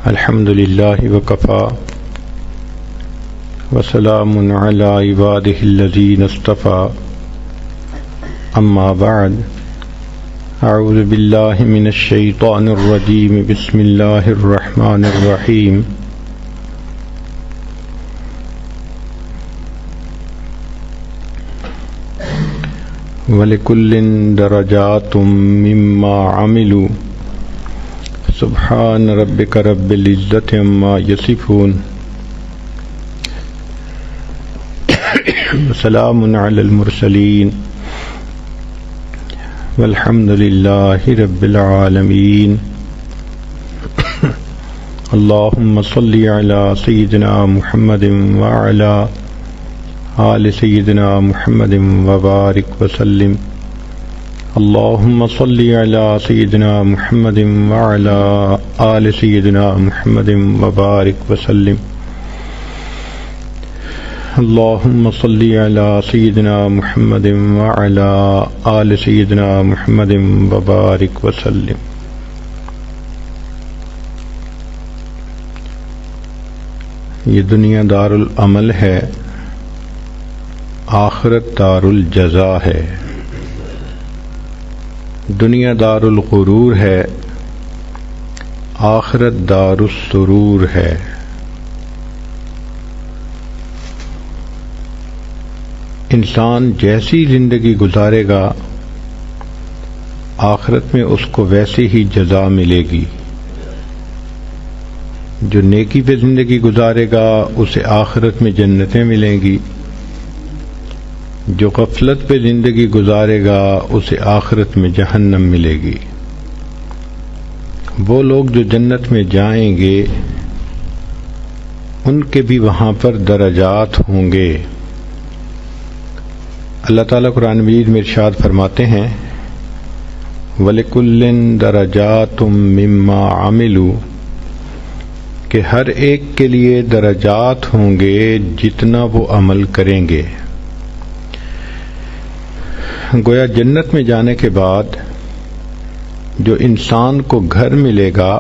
الحمد للہ وکفا وسلام علی عباده الذین اصطفى اما بعد اعوذ باللہ من الشیطان الرجیم بسم اللہ الرحمن الرحیم وَلِكُلٍّ دَرَجَاتٌ مِّمَّا عَمِلُوا سبحان ربک رب العزت عما یصفون وسلام علی المرسلین والحمد للہ رب العالمین اللہم صلی علی سیدنا محمد وعلی آل سیدنا محمد وبارک وسلم اللہم صلی علی سیدنا محمد وعلی آل سیدنا محمد وبارک وسلم اللہم صلی علی سیدنا محمد وعلی آل سیدنا محمد وبارک وسلم۔ یہ دنیا دار العمل ہے، آخرت دار الجزا ہے۔ دنیا دار الغرور ہے، آخرت دار السرور ہے۔ انسان جیسی زندگی گزارے گا آخرت میں اس کو ویسے ہی جزا ملے گی۔ جو نیکی پہ زندگی گزارے گا اسے آخرت میں جنتیں ملیں گی، جو غفلت پہ زندگی گزارے گا اسے آخرت میں جہنم ملے گی۔ وہ لوگ جو جنت میں جائیں گے ان کے بھی وہاں پر درجات ہوں گے۔ اللہ تعالیٰ قرآن مجید میں ارشاد فرماتے ہیں وَلِكُلٍّ دَرَجَاتٌ مِّمَّا عَمِلُوا، کہ ہر ایک کے لیے درجات ہوں گے جتنا وہ عمل کریں گے۔ گویا جنت میں جانے کے بعد جو انسان کو گھر ملے گا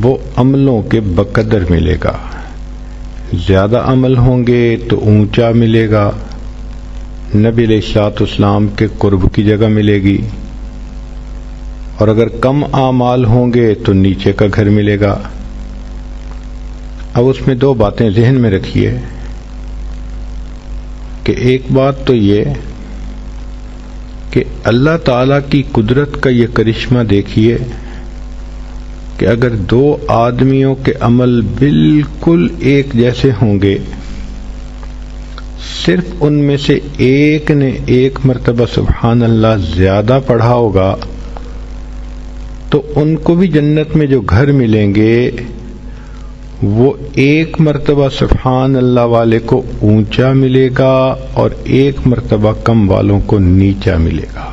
وہ عملوں کے بقدر ملے گا۔ زیادہ عمل ہوں گے تو اونچا ملے گا، نبی علیہ الصلوۃ والسلام کے قرب کی جگہ ملے گی، اور اگر کم اعمال ہوں گے تو نیچے کا گھر ملے گا۔ اب اس میں دو باتیں ذہن میں رکھیے کہ ایک بات تو یہ کہ اللہ تعالیٰ کی قدرت کا یہ کرشمہ دیکھیے کہ اگر دو آدمیوں کے عمل بالکل ایک جیسے ہوں گے، صرف ان میں سے ایک نے ایک مرتبہ سبحان اللہ زیادہ پڑھا ہوگا تو ان کو بھی جنت میں جو گھر ملیں گے وہ ایک مرتبہ سبحان اللہ والے کو اونچا ملے گا اور ایک مرتبہ کم والوں کو نیچا ملے گا۔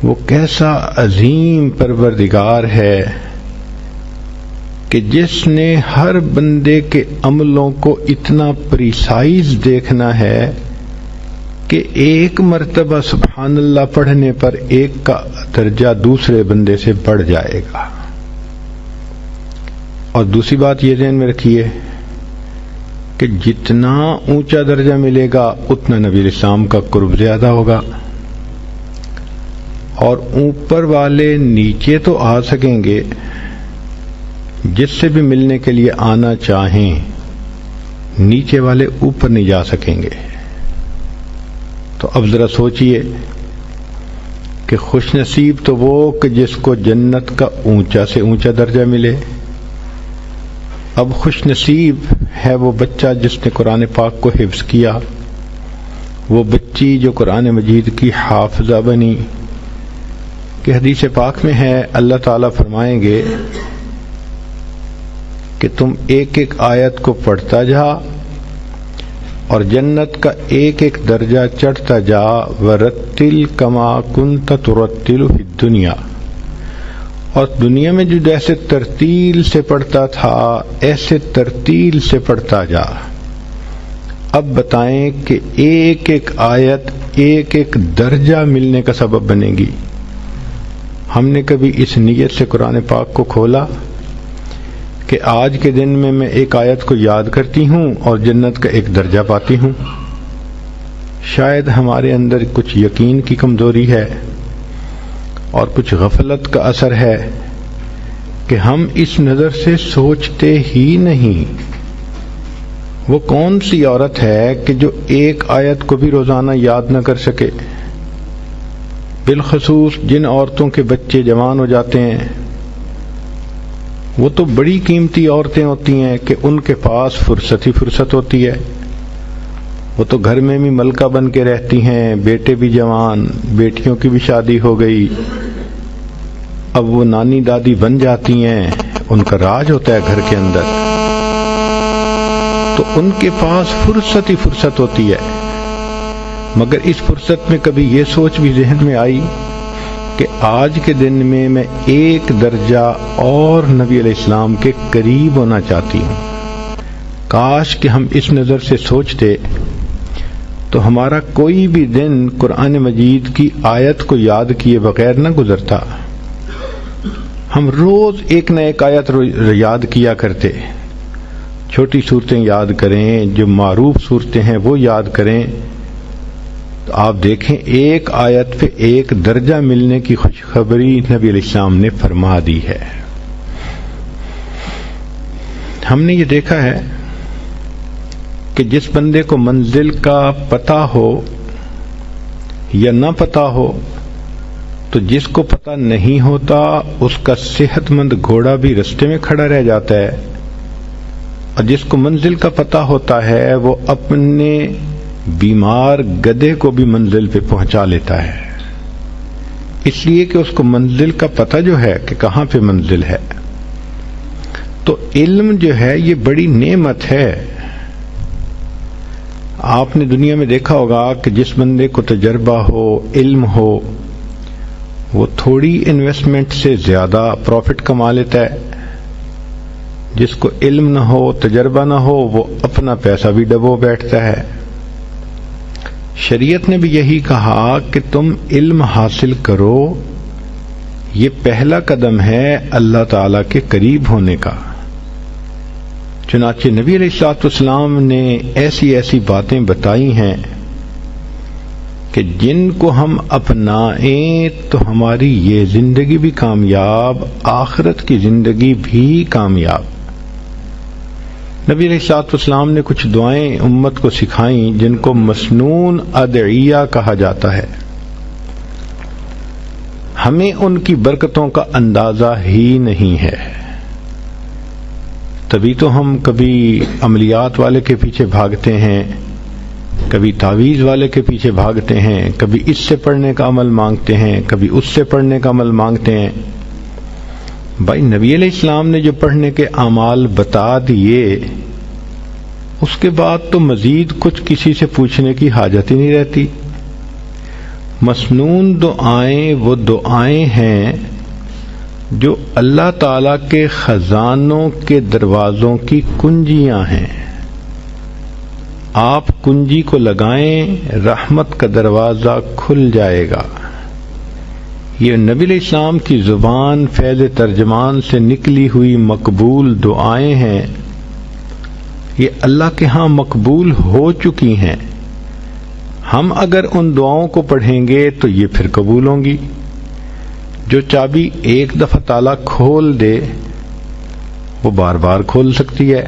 وہ کیسا عظیم پروردگار ہے کہ جس نے ہر بندے کے عملوں کو اتنا پریسائز دیکھنا ہے کہ ایک مرتبہ سبحان اللہ پڑھنے پر ایک کا درجہ دوسرے بندے سے بڑھ جائے گا۔ اور دوسری بات یہ ذہن میں رکھیے کہ جتنا اونچا درجہ ملے گا اتنا نبی علیہ السلام کا قرب زیادہ ہوگا، اور اوپر والے نیچے تو آ سکیں گے، جس سے بھی ملنے کے لیے آنا چاہیں، نیچے والے اوپر نہیں جا سکیں گے۔ تو اب ذرا سوچئے کہ خوش نصیب تو وہ کہ جس کو جنت کا اونچا سے اونچا درجہ ملے۔ اب خوش نصیب ہے وہ بچہ جس نے قرآن پاک کو حفظ کیا، وہ بچی جو قرآن مجید کی حافظہ بنی، کہ حدیث پاک میں ہے اللہ تعالیٰ فرمائیں گے کہ تم ایک ایک آیت کو پڑھتا جا اور جنت کا ایک ایک درجہ چڑھتا جا، وَرَتِّلْ كَمَا كُنْتَ تُرَتِّلُ فِي الدُّنْيَا، اور دنیا میں جو جیسے ترتیل سے پڑھتا تھا ایسے ترتیل سے پڑھتا جا۔ اب بتائیں کہ ایک ایک آیت ایک ایک درجہ ملنے کا سبب بنے گی۔ ہم نے کبھی اس نیت سے قرآن پاک کو کھولا کہ آج کے دن میں ایک آیت کو یاد کرتی ہوں اور جنت کا ایک درجہ پاتی ہوں؟ شاید ہمارے اندر کچھ یقین کی کمزوری ہے اور کچھ غفلت کا اثر ہے کہ ہم اس نظر سے سوچتے ہی نہیں۔ وہ کون سی عورت ہے کہ جو ایک آیت کو بھی روزانہ یاد نہ کر سکے؟ بالخصوص جن عورتوں کے بچے جوان ہو جاتے ہیں، وہ تو بڑی قیمتی عورتیں ہوتی ہیں کہ ان کے پاس فرصت ہی فرصت ہوتی ہے۔ وہ تو گھر میں بھی ملکہ بن کے رہتی ہیں، بیٹے بھی جوان، بیٹیوں کی بھی شادی ہو گئی، اب وہ نانی دادی بن جاتی ہیں، ان کا راج ہوتا ہے گھر کے اندر، تو ان کے پاس فرصت ہی فرصت ہوتی ہے۔ مگر اس فرصت میں کبھی یہ سوچ بھی ذہن میں آئی کہ آج کے دن میں ایک درجہ اور نبی علیہ السلام کے قریب ہونا چاہتی ہوں؟ کاش کہ ہم اس نظر سے سوچتے تو ہمارا کوئی بھی دن قرآن مجید کی آیت کو یاد کیے بغیر نہ گزرتا۔ ہم روز ایک نہ ایک آیت یاد کیا کرتے، چھوٹی صورتیں یاد کریں، جو معروف صورتیں ہیں وہ یاد کریں، تو آپ دیکھیں ایک آیت پہ ایک درجہ ملنے کی خوشخبری نبی علیہ السلام نے فرما دی ہے۔ ہم نے یہ دیکھا ہے کہ جس بندے کو منزل کا پتہ ہو یا نہ پتہ ہو، تو جس کو پتہ نہیں ہوتا اس کا صحت مند گھوڑا بھی رستے میں کھڑا رہ جاتا ہے، اور جس کو منزل کا پتہ ہوتا ہے وہ اپنے بیمار گدھے کو بھی منزل پہ پہنچا لیتا ہے، اس لیے کہ اس کو منزل کا پتہ جو ہے کہ کہاں پہ منزل ہے۔ تو علم جو ہے یہ بڑی نعمت ہے۔ آپ نے دنیا میں دیکھا ہوگا کہ جس بندے کو تجربہ ہو، علم ہو، وہ تھوڑی انویسٹمنٹ سے زیادہ پروفٹ کما لیتا ہے۔ جس کو علم نہ ہو، تجربہ نہ ہو، وہ اپنا پیسہ بھی ڈبو بیٹھتا ہے۔ شریعت نے بھی یہی کہا کہ تم علم حاصل کرو، یہ پہلا قدم ہے اللہ تعالی کے قریب ہونے کا۔ چنانچہ نبی علیہ الصلوۃ والسلام نے ایسی ایسی باتیں بتائی ہیں کہ جن کو ہم اپنائیں تو ہماری یہ زندگی بھی کامیاب، آخرت کی زندگی بھی کامیاب۔ نبی علیہ الصلوۃ والسلام نے کچھ دعائیں امت کو سکھائیں جن کو مسنون ادعیہ کہا جاتا ہے۔ ہمیں ان کی برکتوں کا اندازہ ہی نہیں ہے، تبھی تو ہم کبھی عملیات والے کے پیچھے بھاگتے ہیں، کبھی تعویذ والے کے پیچھے بھاگتے ہیں، کبھی اس سے پڑھنے کا عمل مانگتے ہیں، کبھی اس سے پڑھنے کا عمل مانگتے ہیں۔ بھائی نبی علیہ السلام نے جو پڑھنے کے اعمال بتا دیے، اس کے بعد تو مزید کچھ کسی سے پوچھنے کی حاجت ہی نہیں رہتی۔ مسنون دعائیں وہ دعائیں ہیں جو اللہ تعالی کے خزانوں کے دروازوں کی کنجیاں ہیں۔ آپ کنجی کو لگائیں، رحمت کا دروازہ کھل جائے گا۔ یہ نبی علیہ السلام کی زبان فیض ترجمان سے نکلی ہوئی مقبول دعائیں ہیں، یہ اللہ کے ہاں مقبول ہو چکی ہیں۔ ہم اگر ان دعاؤں کو پڑھیں گے تو یہ پھر قبول ہوں گی۔ جو چابی ایک دفعہ تالا کھول دے وہ بار بار کھول سکتی ہے،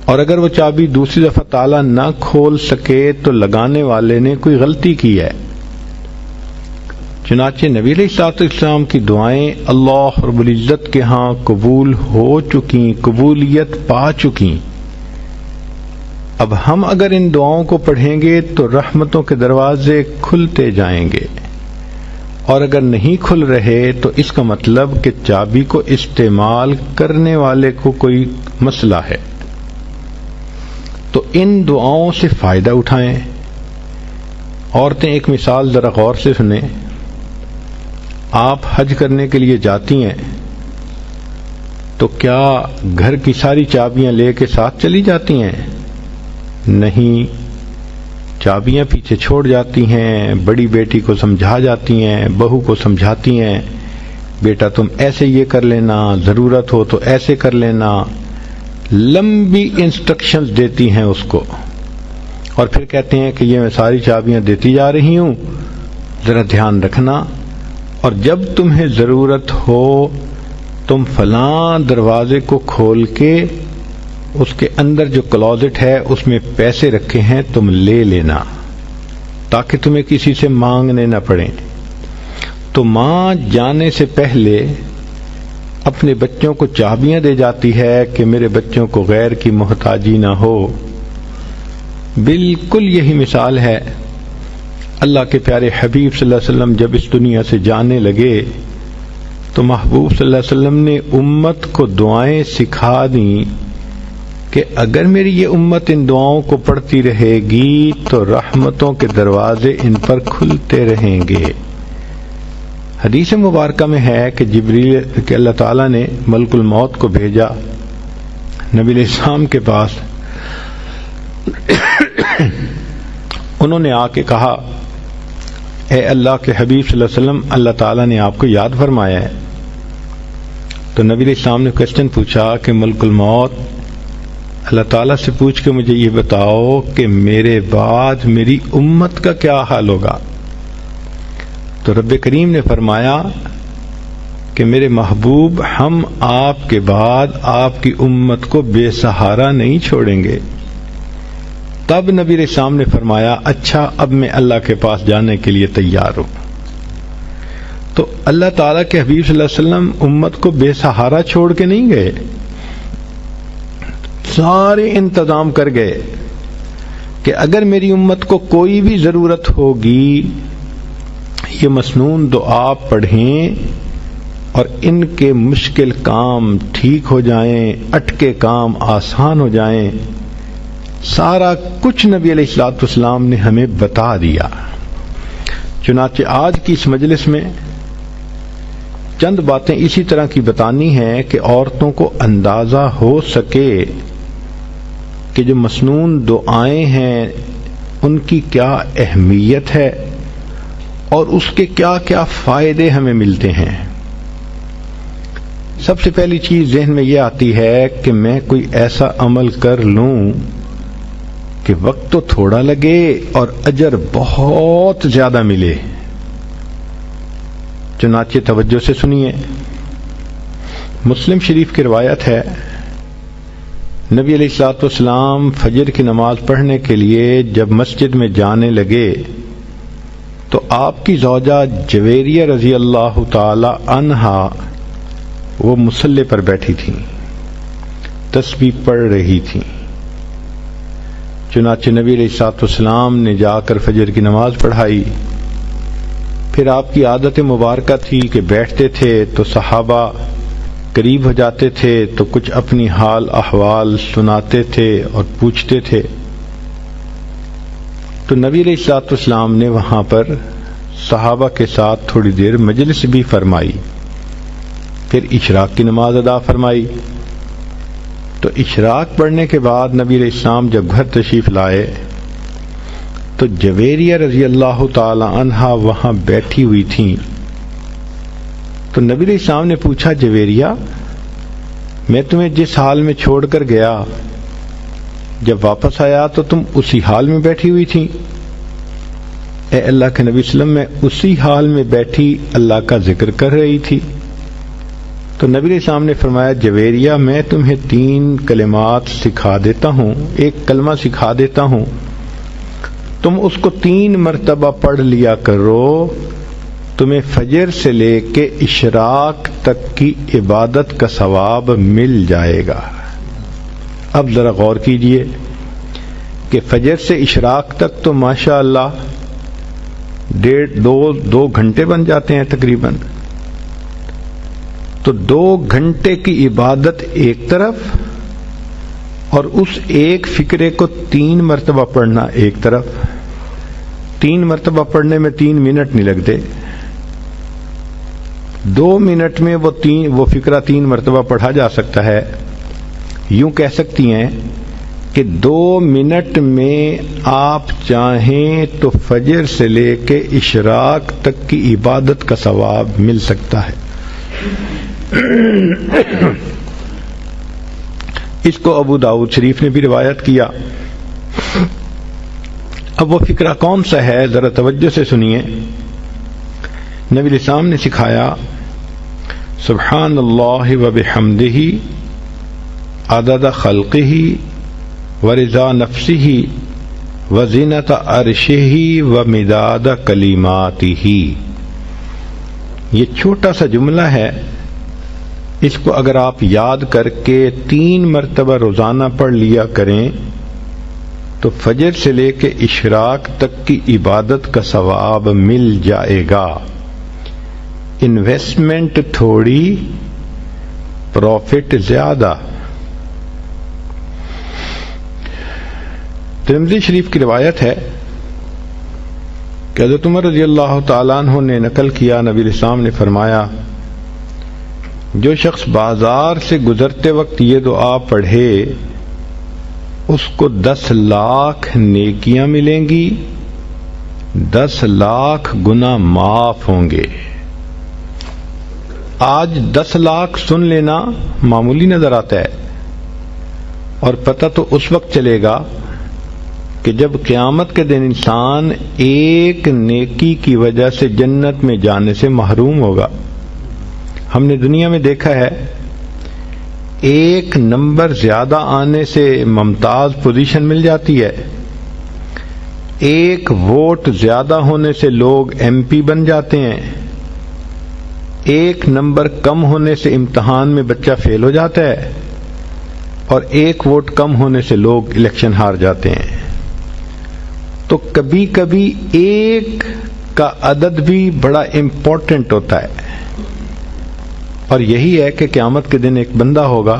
اور اگر وہ چابی دوسری دفعہ تالا نہ کھول سکے تو لگانے والے نے کوئی غلطی کی ہے۔ چنانچہ نبی علیہ الصلوۃ والسلام کی دعائیں اللہ رب العزت کے ہاں قبول ہو چکی، قبولیت پا چکی۔ اب ہم اگر ان دعاؤں کو پڑھیں گے تو رحمتوں کے دروازے کھلتے جائیں گے، اور اگر نہیں کھل رہے تو اس کا مطلب کہ چابی کو استعمال کرنے والے کو کوئی مسئلہ ہے۔ تو ان دعاؤں سے فائدہ اٹھائیں۔ عورتیں ایک مثال ذرا غور سے سنیں۔ آپ حج کرنے کے لیے جاتی ہیں تو کیا گھر کی ساری چابیاں لے کے ساتھ چلی جاتی ہیں؟ نہیں، چابیاں پیچھے چھوڑ جاتی ہیں، بڑی بیٹی کو سمجھا جاتی ہیں، بہو کو سمجھاتی ہیں بیٹا تم ایسے یہ کر لینا، ضرورت ہو تو ایسے کر لینا، لمبی انسٹرکشنز دیتی ہیں اس کو، اور پھر کہتے ہیں کہ یہ میں ساری چابیاں دیتی جا رہی ہوں، ذرا دھیان رکھنا، اور جب تمہیں ضرورت ہو تم فلاں دروازے کو کھول کے اس کے اندر جو کلوزٹ ہے اس میں پیسے رکھے ہیں تم لے لینا، تاکہ تمہیں کسی سے مانگنے نہ پڑیں۔ تو ماں جانے سے پہلے اپنے بچوں کو چابیاں دے جاتی ہے کہ میرے بچوں کو غیر کی محتاجی نہ ہو۔ بالکل یہی مثال ہے۔ اللہ کے پیارے حبیب صلی اللہ علیہ وسلم جب اس دنیا سے جانے لگے تو محبوب صلی اللہ علیہ وسلم نے امت کو دعائیں سکھا دیں کہ اگر میری یہ امت ان دعاؤں کو پڑھتی رہے گی تو رحمتوں کے دروازے ان پر کھلتے رہیں گے۔ حدیث مبارکہ میں ہے کہ جبریل کہ اللہ تعالیٰ نے ملک الموت کو بھیجا نبی علیہ السلام کے پاس، انہوں نے آ کے کہا اے اللہ کے حبیب صلی اللہ علیہ وسلم، اللہ تعالیٰ نے آپ کو یاد فرمایا ہے۔ تو نبی علیہ السلام نے کوسچن پوچھا کہ ملک الموت اللہ تعالیٰ سے پوچھ کے مجھے یہ بتاؤ کہ میرے بعد میری امت کا کیا حال ہوگا؟ تو رب کریم نے فرمایا کہ میرے محبوب ہم آپ کے بعد آپ کی امت کو بے سہارا نہیں چھوڑیں گے۔ تب نبی علیہ السلام نے فرمایا اچھا اب میں اللہ کے پاس جانے کے لیے تیار ہوں۔ تو اللہ تعالیٰ کے حبیب صلی اللہ علیہ وسلم امت کو بے سہارا چھوڑ کے نہیں گئے، سارے انتظام کر گئے کہ اگر میری امت کو کوئی بھی ضرورت ہوگی یہ مسنون دعا پڑھیں اور ان کے مشکل کام ٹھیک ہو جائیں، اٹکے کام آسان ہو جائیں، سارا کچھ نبی علیہ الصلوۃ والسلام نے ہمیں بتا دیا۔ چنانچہ آج کی اس مجلس میں چند باتیں اسی طرح کی بتانی ہیں کہ عورتوں کو اندازہ ہو سکے کہ جو مسنون دعائیں ہیں ان کی کیا اہمیت ہے اور اس کے کیا کیا فائدے ہمیں ملتے ہیں۔ سب سے پہلی چیز ذہن میں یہ آتی ہے کہ میں کوئی ایسا عمل کر لوں کہ وقت تو تھوڑا لگے اور اجر بہت زیادہ ملے۔ چنانچہ توجہ سے سنیے، مسلم شریف کی روایت ہے نبی علیہ الصلوۃ والسلام فجر کی نماز پڑھنے کے لیے جب مسجد میں جانے لگے تو آپ کی زوجہ جویریہ رضی اللہ تعالی عنہا وہ مصلی پر بیٹھی تھیں، تسبیح پڑھ رہی تھیں۔ چنانچہ نبی علیہ الصلوۃ والسلام نے جا کر فجر کی نماز پڑھائی۔ پھر آپ کی عادت مبارکہ تھی کہ بیٹھتے تھے تو صحابہ قریب ہو جاتے تھے تو کچھ اپنی حال احوال سناتے تھے اور پوچھتے تھے، تو نبی علیہ الصلوۃ والسلام نے وہاں پر صحابہ کے ساتھ تھوڑی دیر مجلس بھی فرمائی، پھر اشراق کی نماز ادا فرمائی۔ تو اشراق پڑھنے کے بعد نبی علیہ السلام جب گھر تشریف لائے تو جویریہ رضی اللہ تعالی عنہا وہاں بیٹھی ہوئی تھیں۔ تو نبی علیہ السلام نے پوچھا جویریہ میں تمہیں جس حال میں چھوڑ کر گیا جب واپس آیا تو تم اسی حال میں بیٹھی ہوئی تھی؟ اے اللہ کے نبی صلی اللہ علیہ وسلم میں اسی حال میں بیٹھی اللہ کا ذکر کر رہی تھی۔ تو نبی علیہ السلام نے فرمایا جویریہ میں تمہیں 3 کلمات سکھا دیتا ہوں، ایک کلمہ سکھا دیتا ہوں، تم اس کو 3 مرتبہ پڑھ لیا کرو، تمہیں فجر سے لے کے اشراق تک کی عبادت کا ثواب مل جائے گا۔ اب ذرا غور کیجئے کہ فجر سے اشراق تک تو ماشاء اللہ 1.5-2 گھنٹے بن جاتے ہیں تقریباً، تو 2 گھنٹے کی عبادت ایک طرف اور اس ایک فکرے کو 3 مرتبہ پڑھنا ایک طرف۔ 3 مرتبہ پڑھنے میں 3 منٹ نہیں لگتے، 2 منٹ میں وہ فکرہ 3 مرتبہ پڑھا جا سکتا ہے۔ یوں کہہ سکتی ہیں کہ 2 منٹ میں آپ چاہیں تو فجر سے لے کے اشراق تک کی عبادت کا ثواب مل سکتا ہے۔ اس کو ابو داؤد شریف نے بھی روایت کیا۔ اب وہ فقرہ کون سا ہے ذرا توجہ سے سنیے۔ نبی الاسلام نے سکھایا سبحان اللہ و بحمدہ عدد خلقہ ورضا نفسہ وزینت عرشہ ومداد کلماتہ۔ یہ چھوٹا سا جملہ ہے، اس کو اگر آپ یاد کر کے 3 مرتبہ روزانہ پڑھ لیا کریں تو فجر سے لے کے اشراق تک کی عبادت کا ثواب مل جائے گا۔ انویسٹمنٹ تھوڑی، پروفٹ زیادہ۔ ترمذی شریف کی روایت ہے کہ حضرت عمر رضی اللہ تعالیٰ عنہ نے نقل کیا، نبی علیہ السلام نے فرمایا جو شخص بازار سے گزرتے وقت یہ دعا پڑھے اس کو 10 لاکھ نیکیاں ملیں گی، 10 لاکھ گناہ معاف ہوں گے۔ آج 10 لاکھ سن لینا معمولی نظر آتا ہے، اور پتہ تو اس وقت چلے گا کہ جب قیامت کے دن انسان ایک نیکی کی وجہ سے جنت میں جانے سے محروم ہوگا۔ ہم نے دنیا میں دیکھا ہے ایک نمبر زیادہ آنے سے ممتاز پوزیشن مل جاتی ہے، ایک ووٹ زیادہ ہونے سے لوگ ایم پی بن جاتے ہیں، ایک نمبر کم ہونے سے امتحان میں بچہ فیل ہو جاتا ہے، اور ایک ووٹ کم ہونے سے لوگ الیکشن ہار جاتے ہیں۔ تو کبھی کبھی ایک کا عدد بھی بڑا امپورٹنٹ ہوتا ہے، اور یہی ہے کہ قیامت کے دن ایک بندہ ہوگا،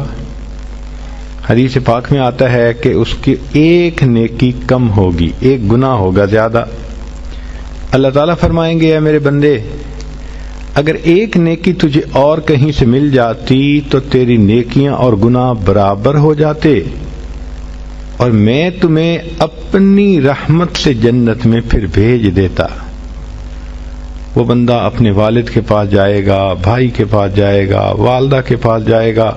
حدیث پاک میں آتا ہے کہ اس کی ایک نیکی کم ہوگی، ایک گناہ ہوگا زیادہ۔ اللہ تعالیٰ فرمائیں گے اے میرے بندے، اگر ایک نیکی تجھے اور کہیں سے مل جاتی تو تیری نیکیاں اور گناہ برابر ہو جاتے، اور میں تمہیں اپنی رحمت سے جنت میں پھر بھیج دیتا۔ وہ بندہ اپنے والد کے پاس جائے گا، بھائی کے پاس جائے گا، والدہ کے پاس جائے گا،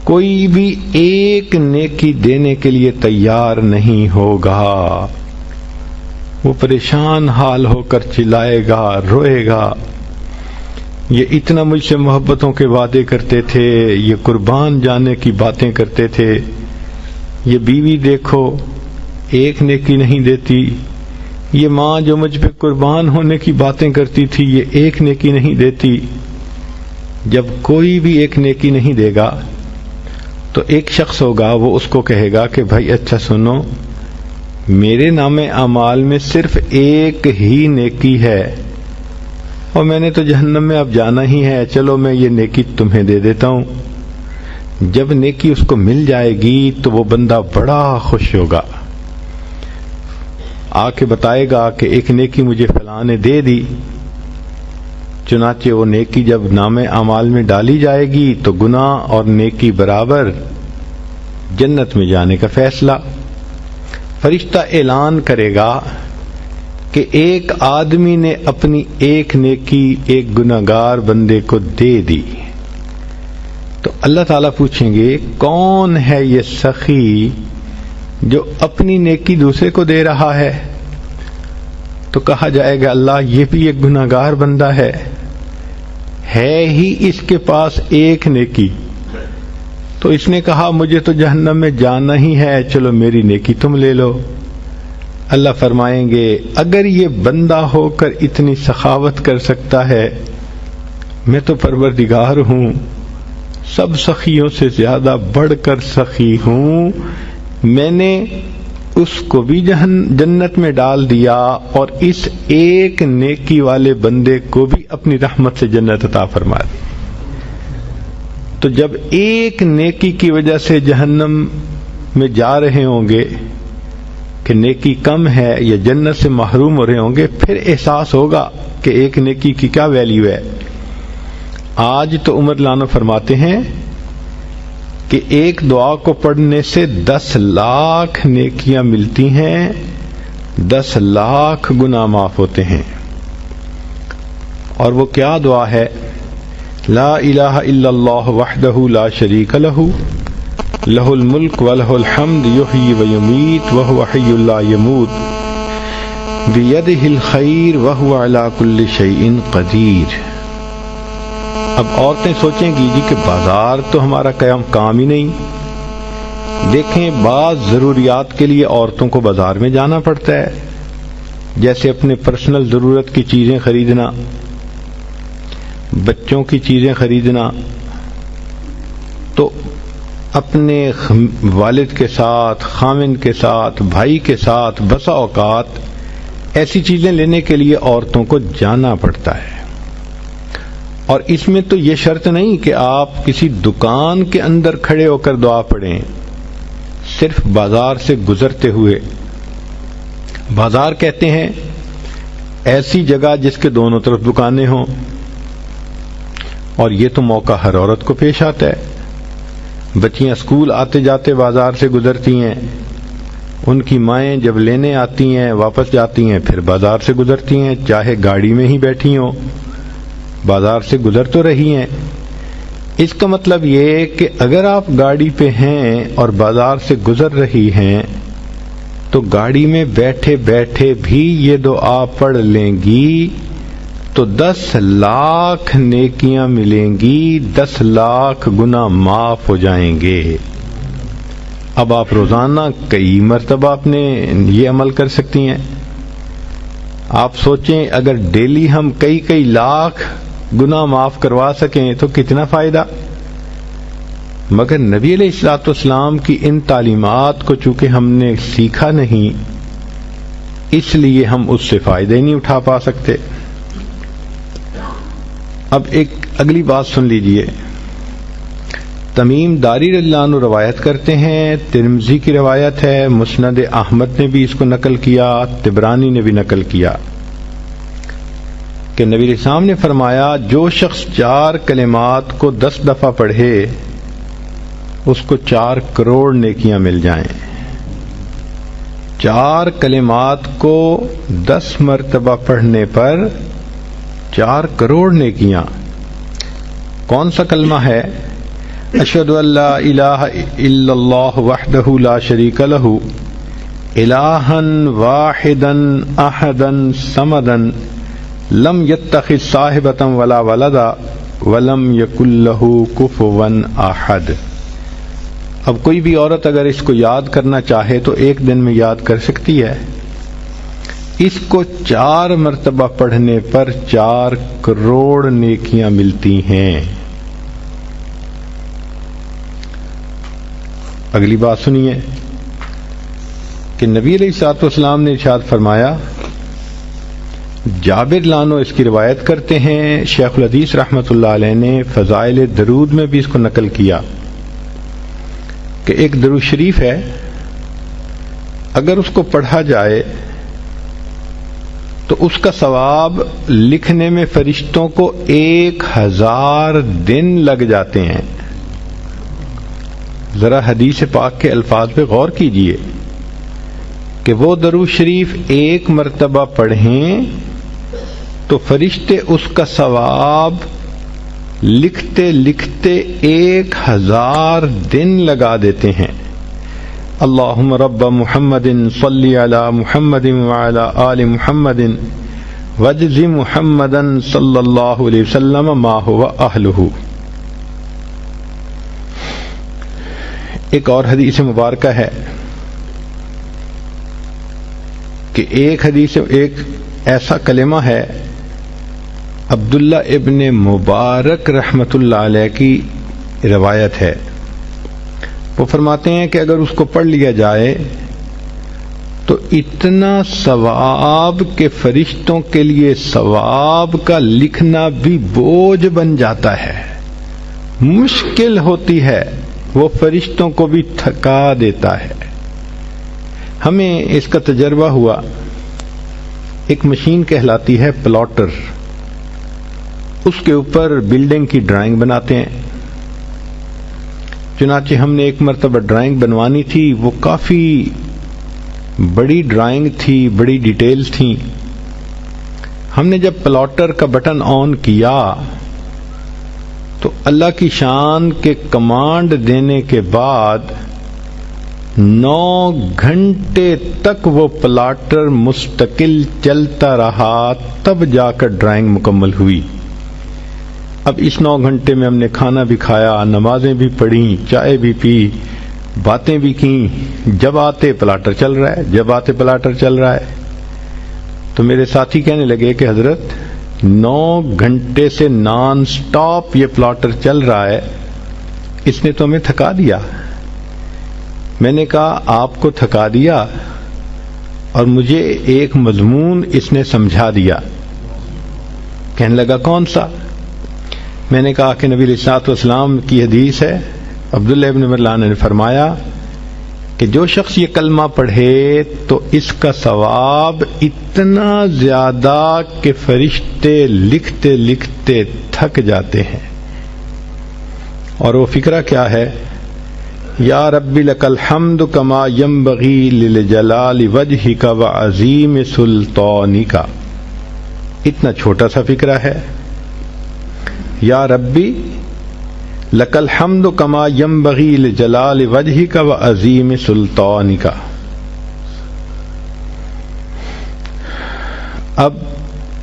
کوئی بھی ایک نیکی دینے کے لیے تیار نہیں ہوگا۔ وہ پریشان حال ہو کر چلائے گا، روئے گا، یہ اتنا مجھ سے محبتوں کے وعدے کرتے تھے، یہ قربان جانے کی باتیں کرتے تھے، یہ بیوی دیکھو ایک نیکی نہیں دیتی، یہ ماں جو مجھ پہ قربان ہونے کی باتیں کرتی تھی یہ ایک نیکی نہیں دیتی۔ جب کوئی بھی ایک نیکی نہیں دے گا تو ایک شخص ہوگا، وہ اس کو کہے گا کہ بھائی اچھا سنو، میرے نام اعمال میں صرف ایک ہی نیکی ہے اور میں نے تو جہنم میں اب جانا ہی ہے، چلو میں یہ نیکی تمہیں دے دیتا ہوں۔ جب نیکی اس کو مل جائے گی تو وہ بندہ بڑا خوش ہوگا، آ کے بتائے گا کہ ایک نیکی مجھے فلاں نے دے دی۔ چنانچہ وہ نیکی جب نام اعمال میں ڈالی جائے گی تو گناہ اور نیکی برابر، جنت میں جانے کا فیصلہ۔ فرشتہ اعلان کرے گا کہ ایک آدمی نے اپنی ایک نیکی ایک گناہگار بندے کو دے دی، تو اللہ تعالیٰ پوچھیں گے کون ہے یہ سخی جو اپنی نیکی دوسرے کو دے رہا ہے؟ تو کہا جائے گا اللہ یہ بھی ایک گناہگار بندہ ہے ہی اس کے پاس ایک نیکی، تو اس نے کہا مجھے تو جہنم میں جانا ہی ہے، چلو میری نیکی تم لے لو۔ اللہ فرمائیں گے اگر یہ بندہ ہو کر اتنی سخاوت کر سکتا ہے، میں تو پروردگار ہوں، سب سخیوں سے زیادہ بڑھ کر سخی ہوں، میں نے اس کو بھی جنت میں ڈال دیا اور اس ایک نیکی والے بندے کو بھی اپنی رحمت سے جنت عطا فرما دی۔ تو جب ایک نیکی کی وجہ سے جہنم میں جا رہے ہوں گے کہ نیکی کم ہے یا جنت سے محروم ہو رہے ہوں گے، پھر احساس ہوگا کہ ایک نیکی کی کیا ویلیو ہے۔ آج تو عمر لانو فرماتے ہیں کہ ایک دعا کو پڑھنے سے 10 لاکھ نیکیاں ملتی ہیں، 10 لاکھ گناہ معاف ہوتے ہیں۔ اور وہ کیا دعا ہے؟ لا الہ الا اللہ وحدہ لا شریک لہ لہ الملک ولہ الحمد یحیی ویمیت وہو حی لا یموت بیدہ الخیر وہو علی کل شیء قدیر۔ اب عورتیں سوچیں گی جی کہ بازار تو ہمارا کام ہی نہیں۔ دیکھیں بعض ضروریات کے لیے عورتوں کو بازار میں جانا پڑتا ہے، جیسے اپنے پرسنل ضرورت کی چیزیں خریدنا، بچوں کی چیزیں خریدنا، تو اپنے والد کے ساتھ، خامن کے ساتھ، بھائی کے ساتھ بسا اوقات ایسی چیزیں لینے کے لیے عورتوں کو جانا پڑتا ہے۔ اور اس میں تو یہ شرط نہیں کہ آپ کسی دکان کے اندر کھڑے ہو کر دعا پڑھیں، صرف بازار سے گزرتے ہوئے۔ بازار کہتے ہیں ایسی جگہ جس کے دونوں طرف دکانیں ہوں، اور یہ تو موقع ہر عورت کو پیش آتا ہے۔ بچیاں اسکول آتے جاتے بازار سے گزرتی ہیں، ان کی مائیں جب لینے آتی ہیں واپس جاتی ہیں پھر بازار سے گزرتی ہیں، چاہے گاڑی میں ہی بیٹھی ہوں بازار سے گزر تو رہی ہیں۔ اس کا مطلب یہ کہ اگر آپ گاڑی پہ ہیں اور بازار سے گزر رہی ہیں تو گاڑی میں بیٹھے بیٹھے بھی یہ دعا پڑھ لیں گی تو 10 لاکھ نیکیاں ملیں گی، 10 لاکھ گناہ معاف ہو جائیں گے۔ اب آپ روزانہ کئی مرتبہ اپنے یہ عمل کر سکتی ہیں۔ آپ سوچیں اگر ڈیلی ہم کئی لاکھ گناہ معاف کروا سکیں تو کتنا فائدہ۔ مگر نبی علیہ الصلوۃ والسلام کی ان تعلیمات کو چونکہ ہم نے سیکھا نہیں، اس لیے ہم اس سے فائدہ ہی نہیں اٹھا پا سکتے۔ اب ایک اگلی بات سن لیجئے۔ تمیم داری رضی اللہ عنہ روایت کرتے ہیں، ترمذی کی روایت ہے، مسند احمد نے بھی اس کو نقل کیا، طبرانی نے بھی نقل کیا کہ نبی علیہ السلام نے فرمایا جو شخص 4 کلمات کو 10 دفعہ پڑھے اس کو 4 کروڑ نیکیاں مل جائیں۔ 4 کلمات کو 10 مرتبہ پڑھنے پر 4 کروڑ نیکیاں۔ کون سا کلمہ ہے؟ اشہد ان لا الہ الا اللہ وحدہ لا شریک لہ الہا واحدا احدا صمدا لم یتخذ صاحبۃ ولا ولدا ولم یکن لہ کفوا احد۔ اب کوئی بھی عورت اگر اس کو یاد کرنا چاہے تو ایک دن میں یاد کر سکتی ہے۔ اس کو 4 مرتبہ پڑھنے پر 4 کروڑ نیکیاں ملتی ہیں۔ اگلی بات سنیے کہ نبی علیہ الصلوۃ والسلام نے ارشاد فرمایا، جابر لانو اس کی روایت کرتے ہیں، شیخ الحدیث رحمۃ اللہ علیہ نے فضائل درود میں بھی اس کو نقل کیا کہ ایک درود شریف ہے، اگر اس کو پڑھا جائے تو اس کا ثواب لکھنے میں فرشتوں کو 1000 دن لگ جاتے ہیں۔ ذرا حدیث پاک کے الفاظ پہ غور کیجئے کہ وہ درود شریف 1 مرتبہ پڑھیں تو فرشتے اس کا ثواب لکھتے لکھتے 1000 دن لگا دیتے ہیں۔ اللہم رب محمد صلی علی محمد وعلی آل محمد وجز محمدا صلی اللہ علیہ وسلم ما هو اہلہ۔ ایک اور حدیث مبارکہ ہے کہ ایک ایسا کلمہ ہے، عبداللہ ابن مبارک رحمت اللہ علیہ کی روایت ہے، وہ فرماتے ہیں کہ اگر اس کو پڑھ لیا جائے تو اتنا ثواب کہ فرشتوں کے لیے ثواب کا لکھنا بھی بوجھ بن جاتا ہے، مشکل ہوتی ہے، وہ فرشتوں کو بھی تھکا دیتا ہے۔ ہمیں اس کا تجربہ ہوا، ایک مشین کہلاتی ہے پلاٹر، اس کے اوپر بلڈنگ کی ڈرائنگ بناتے ہیں۔ چنانچہ ہم نے ایک مرتبہ ڈرائنگ بنوانی تھی، وہ کافی بڑی ڈرائنگ تھی، بڑی ڈیٹیلز تھیں. ہم نے جب پلاٹر کا بٹن آن کیا تو اللہ کی شان کے کمانڈ دینے کے بعد 9 گھنٹے تک وہ پلاٹر مستقل چلتا رہا، تب جا کر ڈرائنگ مکمل ہوئی. اب اس 9 گھنٹے میں ہم نے کھانا بھی کھایا، نمازیں بھی پڑھیں، چائے بھی پی، باتیں بھی کیں. جب آتے پلاٹر چل رہا ہے، جب آتے پلاٹر چل رہا ہے. تو میرے ساتھی کہنے لگے کہ حضرت 9 گھنٹے سے نان سٹاپ یہ پلاٹر چل رہا ہے، اس نے تو ہمیں تھکا دیا. میں نے کہا آپ کو تھکا دیا اور مجھے ایک مضمون اس نے سمجھا دیا. کہنے لگا کون سا؟ میں نے کہا کہ نبی علیہ الصلوۃ والسلام کی حدیث ہے، عبداللہ ابن مرلان نے فرمایا کہ جو شخص یہ کلمہ پڑھے تو اس کا ثواب اتنا زیادہ کہ فرشتے لکھتے لکھتے تھک جاتے ہیں. اور وہ فقرہ کیا ہے؟ یا رب لک الحمد کما ینبغی لجلال وجہک وعظیم سلطانک. اتنا چھوٹا سا فقرہ ہے. یا ربی لک الحمد کما ینبغی لجلال وجہک وعظیم سلطانک. اب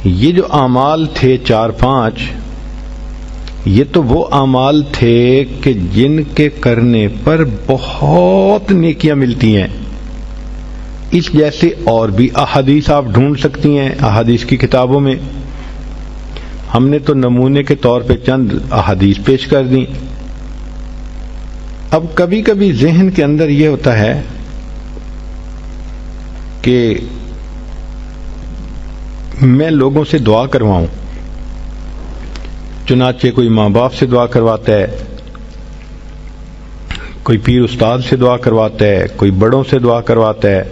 یہ جو اعمال تھے 4-5، یہ تو وہ اعمال تھے کہ جن کے کرنے پر بہت نیکیاں ملتی ہیں. اس جیسے اور بھی احادیث آپ ڈھونڈ سکتی ہیں احادیث کی کتابوں میں. ہم نے تو نمونے کے طور پہ چند احادیث پیش کر دیں. اب کبھی کبھی ذہن کے اندر یہ ہوتا ہے کہ میں لوگوں سے دعا کرواؤں. چنانچہ کوئی ماں باپ سے دعا کرواتا ہے، کوئی پیر استاد سے دعا کرواتا ہے، کوئی بڑوں سے دعا کرواتا ہے.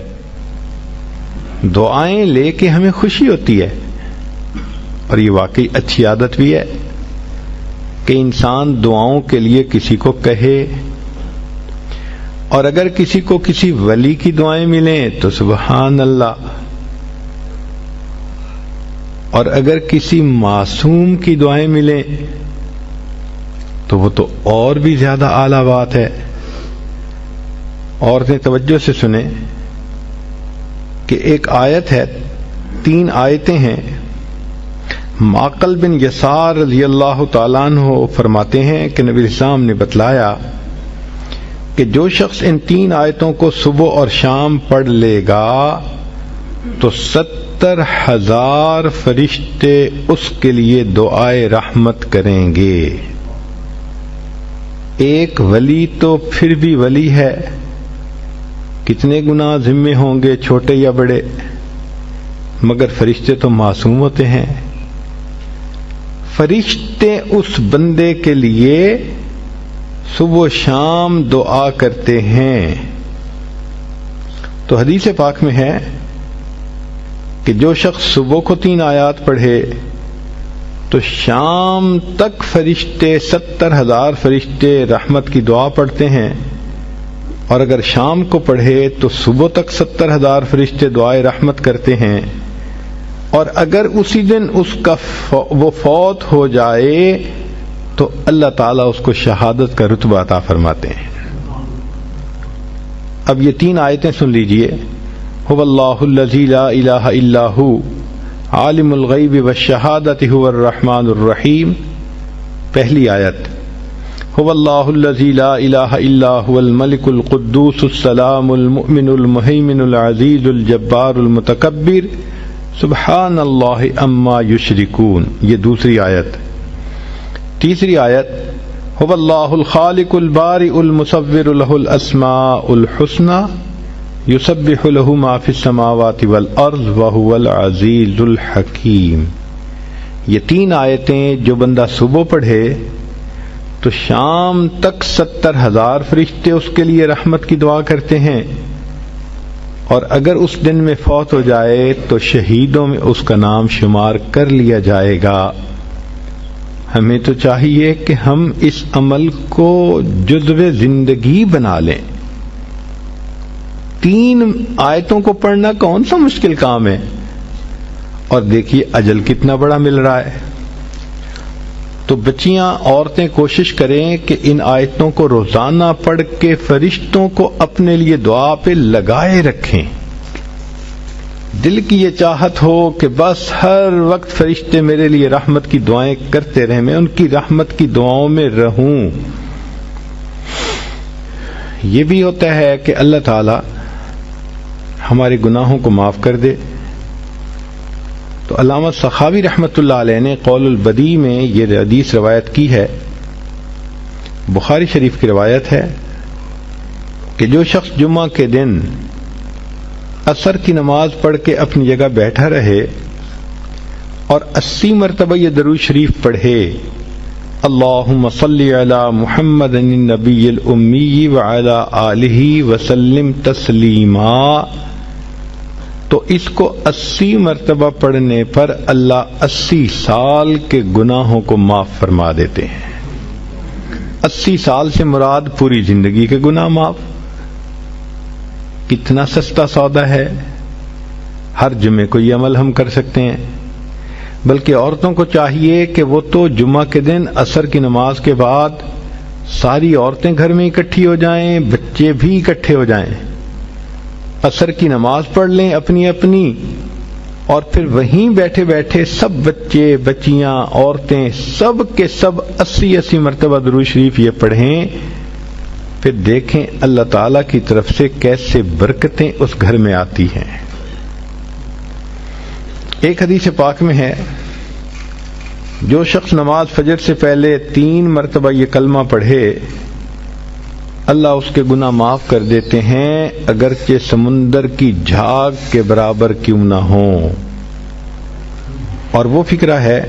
دعائیں لے کے ہمیں خوشی ہوتی ہے، اور یہ واقعی اچھی عادت بھی ہے کہ انسان دعاؤں کے لیے کسی کو کہے. اور اگر کسی کو کسی ولی کی دعائیں ملیں تو سبحان اللہ، اور اگر کسی معصوم کی دعائیں ملیں تو وہ تو اور بھی زیادہ اعلیٰ بات ہے. عورتیں توجہ سے سنیں کہ ایک آیت ہے، 3 آیتیں ہیں. معقل بن یسار رضی اللہ تعالیٰ عنہ فرماتے ہیں کہ نبی الاسلام نے بتلایا کہ جو شخص ان 3 آیتوں کو صبح اور شام پڑھ لے گا تو 70,000 فرشتے اس کے لیے دعائے رحمت کریں گے. ایک ولی تو پھر بھی ولی ہے، کتنے گناہ ذمے ہوں گے چھوٹے یا بڑے، مگر فرشتے تو معصوم ہوتے ہیں. فرشتے اس بندے کے لیے صبح و شام دعا کرتے ہیں. تو حدیث پاک میں ہے کہ جو شخص صبح کو 3 آیات پڑھے تو شام تک فرشتے 70,000 فرشتے رحمت کی دعا پڑھتے ہیں، اور اگر شام کو پڑھے تو صبح تک 70,000 فرشتے دعائے رحمت کرتے ہیں. اور اگر اسی دن اس کا وہ فوت ہو جائے تو اللہ تعالیٰ اس کو شہادت کا رتبہ عطا فرماتے ہیں. اب یہ 3 آیتیں سن لیجئے. هو اللہ الذی لا الہ الا ہو عالم الغیب والشہادۃ هو الرحمن الرحیم. پہلی آیت، هو اللہ الذی لا الہ الا هو الملک القدوس السلام المؤمن المہیمن العزیز الجبار المتکبر سبحان اللہ اما یشرکون. یہ دوسری آیت. تیسری آیت، هو اللہ الخالق البارئ المصور له الاسماء الحسنى یسبح له ما فی السماوات والارض وهو العزیز الحکیم. یہ 3 آیتیں جو بندہ صبح پڑھے تو شام تک 70,000 فرشتے اس کے لیے رحمت کی دعا کرتے ہیں، اور اگر اس دن میں فوت ہو جائے تو شہیدوں میں اس کا نام شمار کر لیا جائے گا. ہمیں تو چاہیے کہ ہم اس عمل کو جزو زندگی بنا لیں. 3 آیتوں کو پڑھنا کون سا مشکل کام ہے؟ اور دیکھیے اجل کتنا بڑا مل رہا ہے. تو بچیاں، عورتیں کوشش کریں کہ ان آیتوں کو روزانہ پڑھ کے فرشتوں کو اپنے لیے دعا پہ لگائے رکھیں. دل کی یہ چاہت ہو کہ بس ہر وقت فرشتے میرے لیے رحمت کی دعائیں کرتے رہیں، میں ان کی رحمت کی دعاؤں میں رہوں. یہ بھی ہوتا ہے کہ اللہ تعالی ہمارے گناہوں کو معاف کر دے. تو علامہ سخاوی رحمۃ اللہ علیہ نے قول البدیع میں یہ حدیث روایت کی ہے، بخاری شریف کی روایت ہے کہ جو شخص جمعہ کے دن عصر کی نماز پڑھ کے اپنی جگہ بیٹھا رہے اور 80 مرتبہ یہ درود شریف پڑھے، اللہم صلی علی محمد النبی الامی وعلی آلہ وسلم تسلیما، تو اس کو 80 مرتبہ پڑھنے پر اللہ 80 سال کے گناہوں کو معاف فرما دیتے ہیں. 80 سال سے مراد پوری زندگی کے گناہ معاف. کتنا سستا سودا ہے. ہر جمعے کو یہ عمل ہم کر سکتے ہیں. بلکہ عورتوں کو چاہیے کہ وہ تو جمعہ کے دن عصر کی نماز کے بعد ساری عورتیں گھر میں اکٹھی ہو جائیں، بچے بھی اکٹھے ہو جائیں، عصر کی نماز پڑھ لیں اپنی اپنی، اور پھر وہیں بیٹھے بیٹھے سب بچے بچیاں عورتیں سب کے سب 80 مرتبہ درود شریف یہ پڑھیں. پھر دیکھیں اللہ تعالی کی طرف سے کیسے برکتیں اس گھر میں آتی ہیں. ایک حدیث پاک میں ہے، جو شخص نماز فجر سے پہلے 3 مرتبہ یہ کلمہ پڑھے اللہ اس کے گناہ معاف کر دیتے ہیں، اگرچہ سمندر کی جھاگ کے برابر کیوں نہ ہوں. اور وہ فقرہ ہے،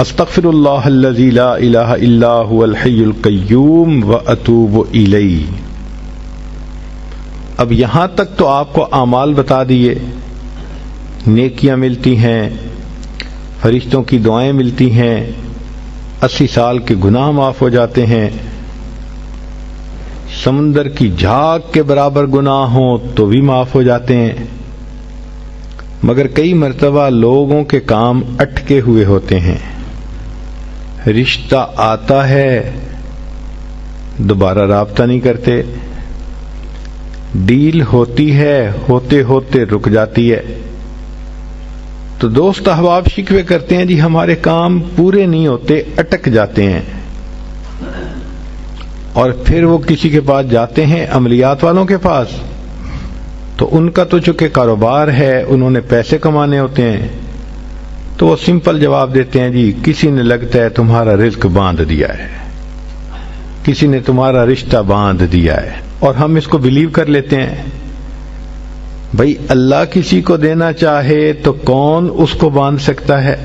استغفر اللہ الذی لا الہ الا هو الحی القیوم واتوب الیہ. اب یہاں تک تو آپ کو اعمال بتا دیے، نیکیاں ملتی ہیں، فرشتوں کی دعائیں ملتی ہیں، 80 سال کے گناہ معاف ہو جاتے ہیں، سمندر کی جھاگ کے برابر گناہ ہوں تو بھی معاف ہو جاتے ہیں. مگر کئی مرتبہ لوگوں کے کام اٹکے ہوئے ہوتے ہیں، رشتہ آتا ہے دوبارہ رابطہ نہیں کرتے، ڈیل ہوتی ہے ہوتے ہوتے رک جاتی ہے، تو دوست احباب شکوے کرتے ہیں جی ہمارے کام پورے نہیں ہوتے، اٹک جاتے ہیں. اور پھر وہ کسی کے پاس جاتے ہیں، عملیات والوں کے پاس، تو ان کا تو چونکہ کاروبار ہے، انہوں نے پیسے کمانے ہوتے ہیں، تو وہ سمپل جواب دیتے ہیں جی کسی نے لگتا ہے تمہارا رزق باندھ دیا ہے، کسی نے تمہارا رشتہ باندھ دیا ہے. اور ہم اس کو بلیو کر لیتے ہیں. بھائی اللہ کسی کو دینا چاہے تو کون اس کو باندھ سکتا ہے؟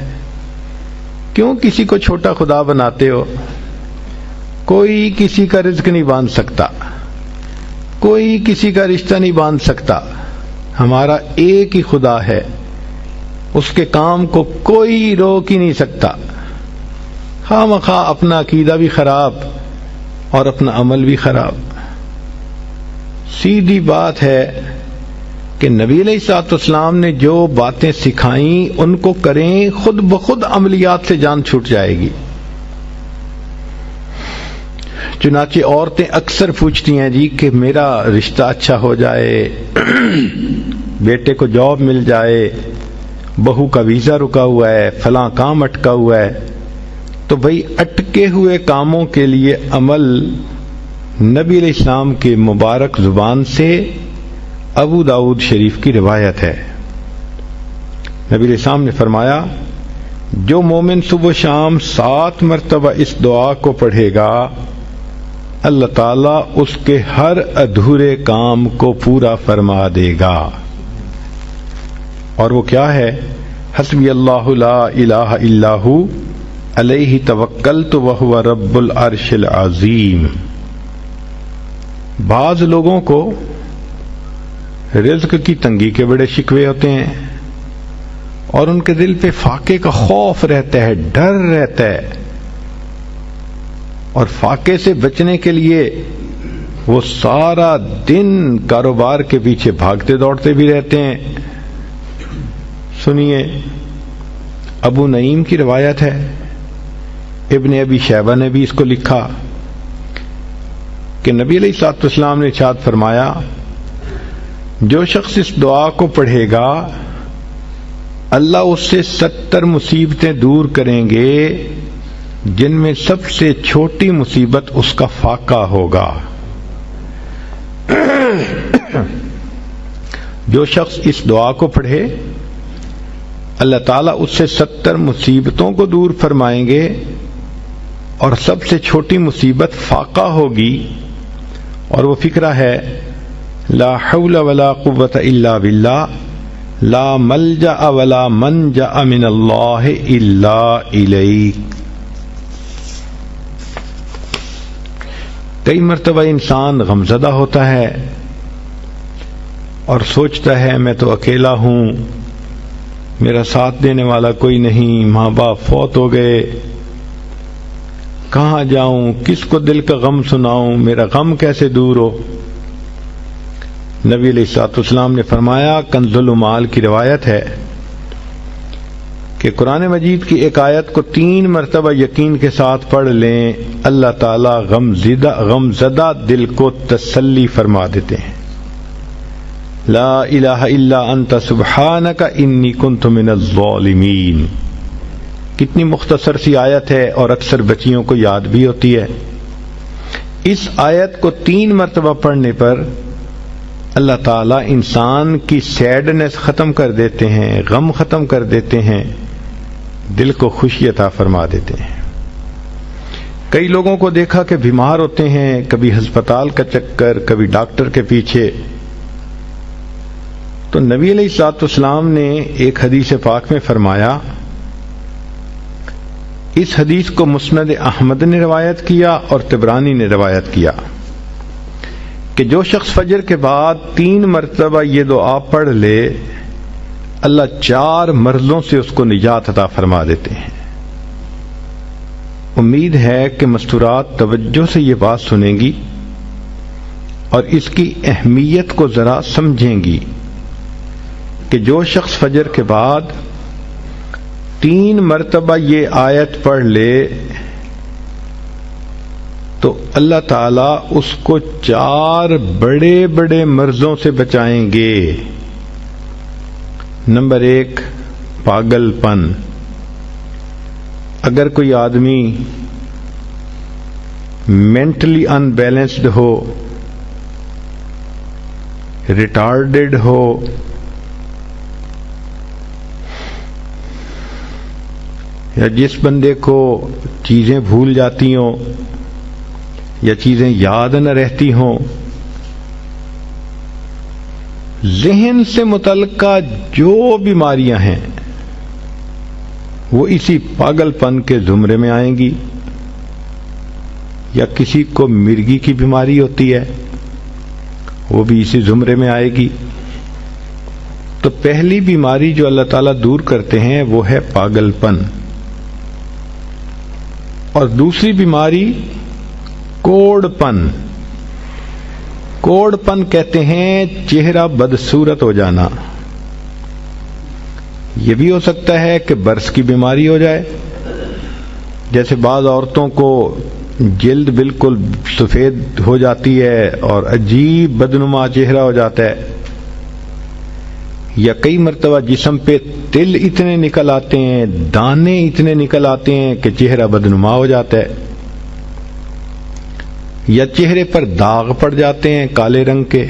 کیوں کسی کو چھوٹا خدا بناتے ہو؟ کوئی کسی کا رزق نہیں باندھ سکتا، کوئی کسی کا رشتہ نہیں باندھ سکتا. ہمارا ایک ہی خدا ہے، اس کے کام کو کوئی روک ہی نہیں سکتا. خواہ مخواہ اپنا عقیدہ بھی خراب اور اپنا عمل بھی خراب. سیدھی بات ہے کہ نبی علیہ الصلوۃ والسلام نے جو باتیں سکھائیں ان کو کریں، خود بخود عملیات سے جان چھوٹ جائے گی. چنانچہ عورتیں اکثر پوچھتی ہیں جی کہ میرا رشتہ اچھا ہو جائے، بیٹے کو جاب مل جائے، بہو کا ویزا رکا ہوا ہے، فلاں کام اٹکا ہوا ہے. تو بھئی اٹکے ہوئے کاموں کے لیے عمل نبی علیہ السلام کے مبارک زبان سے ابو داؤد شریف کی روایت ہے. نبی علیہ السلام نے فرمایا جو مومن صبح شام 7 مرتبہ اس دعا کو پڑھے گا اللہ تعالیٰ اس کے ہر ادھورے کام کو پورا فرما دے گا. اور وہ کیا ہے؟ حسبی اللہ لا الہ الا ہو علیہ توکلت وہو رب العرش العظیم. بعض لوگوں کو رزق کی تنگی کے بڑے شکوے ہوتے ہیں اور ان کے دل پہ فاقے کا خوف رہتا ہے، ڈر رہتا ہے. اور فاقے سے بچنے کے لیے وہ سارا دن کاروبار کے پیچھے بھاگتے دوڑتے بھی رہتے ہیں۔ سنیے، ابو نعیم کی روایت ہے، ابن ابی شیبہ نے بھی اس کو لکھا کہ نبی علیہ الصلوۃ والسلام نے ارشاد فرمایا، جو شخص اس دعا کو پڑھے گا اللہ اس سے 70 مصیبتیں دور کریں گے جن میں سب سے چھوٹی مصیبت اس کا فاقہ ہوگا۔ جو شخص اس دعا کو پڑھے اللہ تعالیٰ اس سے 70 مصیبتوں کو دور فرمائیں گے اور سب سے چھوٹی مصیبت فاقہ ہوگی، اور وہ فقرہ ہے لا حول ولا قوت الا باللہ لا ملجأ ولا منجأ من اللہ الا الیک۔ کئی مرتبہ انسان غمزدہ ہوتا ہے اور سوچتا ہے میں تو اکیلا ہوں، میرا ساتھ دینے والا کوئی نہیں، ماں باپ فوت ہو گئے، کہاں جاؤں، کس کو دل کا غم سناؤں، میرا غم کیسے دور ہو۔ نبی علیہ الصلوۃ والسلام نے فرمایا، کنز المال کی روایت ہے کہ قرآن مجید کی ایک آیت کو 3 مرتبہ یقین کے ساتھ پڑھ لیں، اللہ تعالی غمزدہ دل کو تسلی فرما دیتے ہیں۔ لا الہ الا انت سبحانک انی کنت من الظالمین۔ کتنی مختصر سی آیت ہے اور اکثر بچیوں کو یاد بھی ہوتی ہے۔ اس آیت کو 3 مرتبہ پڑھنے پر اللہ تعالیٰ انسان کی سیڈنس ختم کر دیتے ہیں، غم ختم کر دیتے ہیں، دل کو خوشی عطا فرما دیتے ہیں۔ کئی لوگوں کو دیکھا کہ بیمار ہوتے ہیں، کبھی ہسپتال کا چکر، کبھی ڈاکٹر کے پیچھے، تو نبی علیہ الصلوۃ والسلام نے ایک حدیث پاک میں فرمایا، اس حدیث کو مسند احمد نے روایت کیا اور طبرانی نے روایت کیا کہ جو شخص فجر کے بعد 3 مرتبہ یہ دعا پڑھ لے اللہ 4 مرضوں سے اس کو نجات عطا فرما دیتے ہیں۔ امید ہے کہ مستورات توجہ سے یہ بات سنیں گی اور اس کی اہمیت کو ذرا سمجھیں گی کہ جو شخص فجر کے بعد 3 مرتبہ یہ آیت پڑھ لے تو اللہ تعالیٰ اس کو 4 بڑے بڑے مرضوں سے بچائیں گے۔ نمبر 1، پاگل پن۔ اگر کوئی آدمی مینٹلی ان بیلنسڈ ہو، ریٹارڈڈ ہو، یا جس بندے کو چیزیں بھول جاتی ہوں یا چیزیں یاد نہ رہتی ہوں، ذہن سے متعلقہ جو بیماریاں ہیں وہ اسی پاگل پن کے زمرے میں آئیں گی۔ یا کسی کو مرگی کی بیماری ہوتی ہے وہ بھی اسی زمرے میں آئے گی۔ تو پہلی بیماری جو اللہ تعالیٰ دور کرتے ہیں وہ ہے پاگل پن، اور دوسری بیماری کوڑ پن۔ کوڑ پن کہتے ہیں چہرہ بدصورت ہو جانا۔ یہ بھی ہو سکتا ہے کہ برس کی بیماری ہو جائے، جیسے بعض عورتوں کو جلد بالکل سفید ہو جاتی ہے اور عجیب بدنما چہرہ ہو جاتا ہے، یا کئی مرتبہ جسم پہ تل اتنے نکل آتے ہیں، دانے اتنے نکل آتے ہیں کہ چہرہ بدنما ہو جاتا ہے، یا چہرے پر داغ پڑ جاتے ہیں کالے رنگ کے۔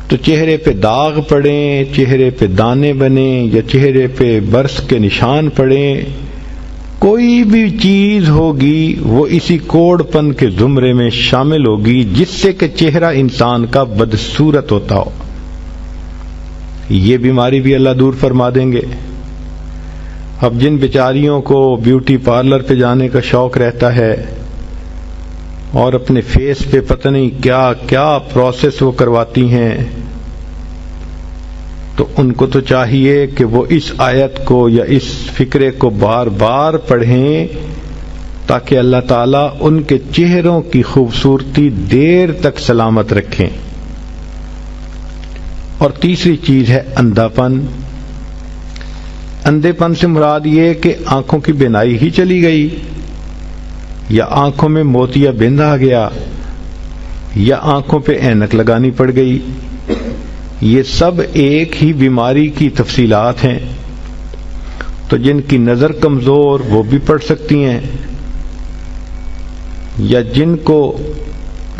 تو چہرے پہ داغ پڑیں، چہرے پہ دانے بنیں، یا چہرے پہ برس کے نشان پڑیں، کوئی بھی چیز ہوگی وہ اسی کوڑ پن کے زمرے میں شامل ہوگی جس سے کہ چہرہ انسان کا بدصورت ہوتا ہو۔ یہ بیماری بھی اللہ دور فرما دیں گے۔ اب جن بیچاریوں کو بیوٹی پارلر پہ جانے کا شوق رہتا ہے اور اپنے فیس پہ پتہ نہیں کیا کیا پروسیس وہ کرواتی ہیں، تو ان کو تو چاہیے کہ وہ اس آیت کو یا اس فکرے کو بار بار پڑھیں تاکہ اللہ تعالیٰ ان کے چہروں کی خوبصورتی دیر تک سلامت رکھیں۔ اور تیسری چیز ہے اندھا پن۔ اندھے پن سے مراد یہ کہ آنکھوں کی بینائی ہی چلی گئی، یا آنکھوں میں موتیا بند آ گیا، یا آنکھوں پہ اینک لگانی پڑ گئی۔ یہ سب ایک ہی بیماری کی تفصیلات ہیں۔ تو جن کی نظر کمزور وہ بھی پڑھ سکتی ہیں، یا جن کو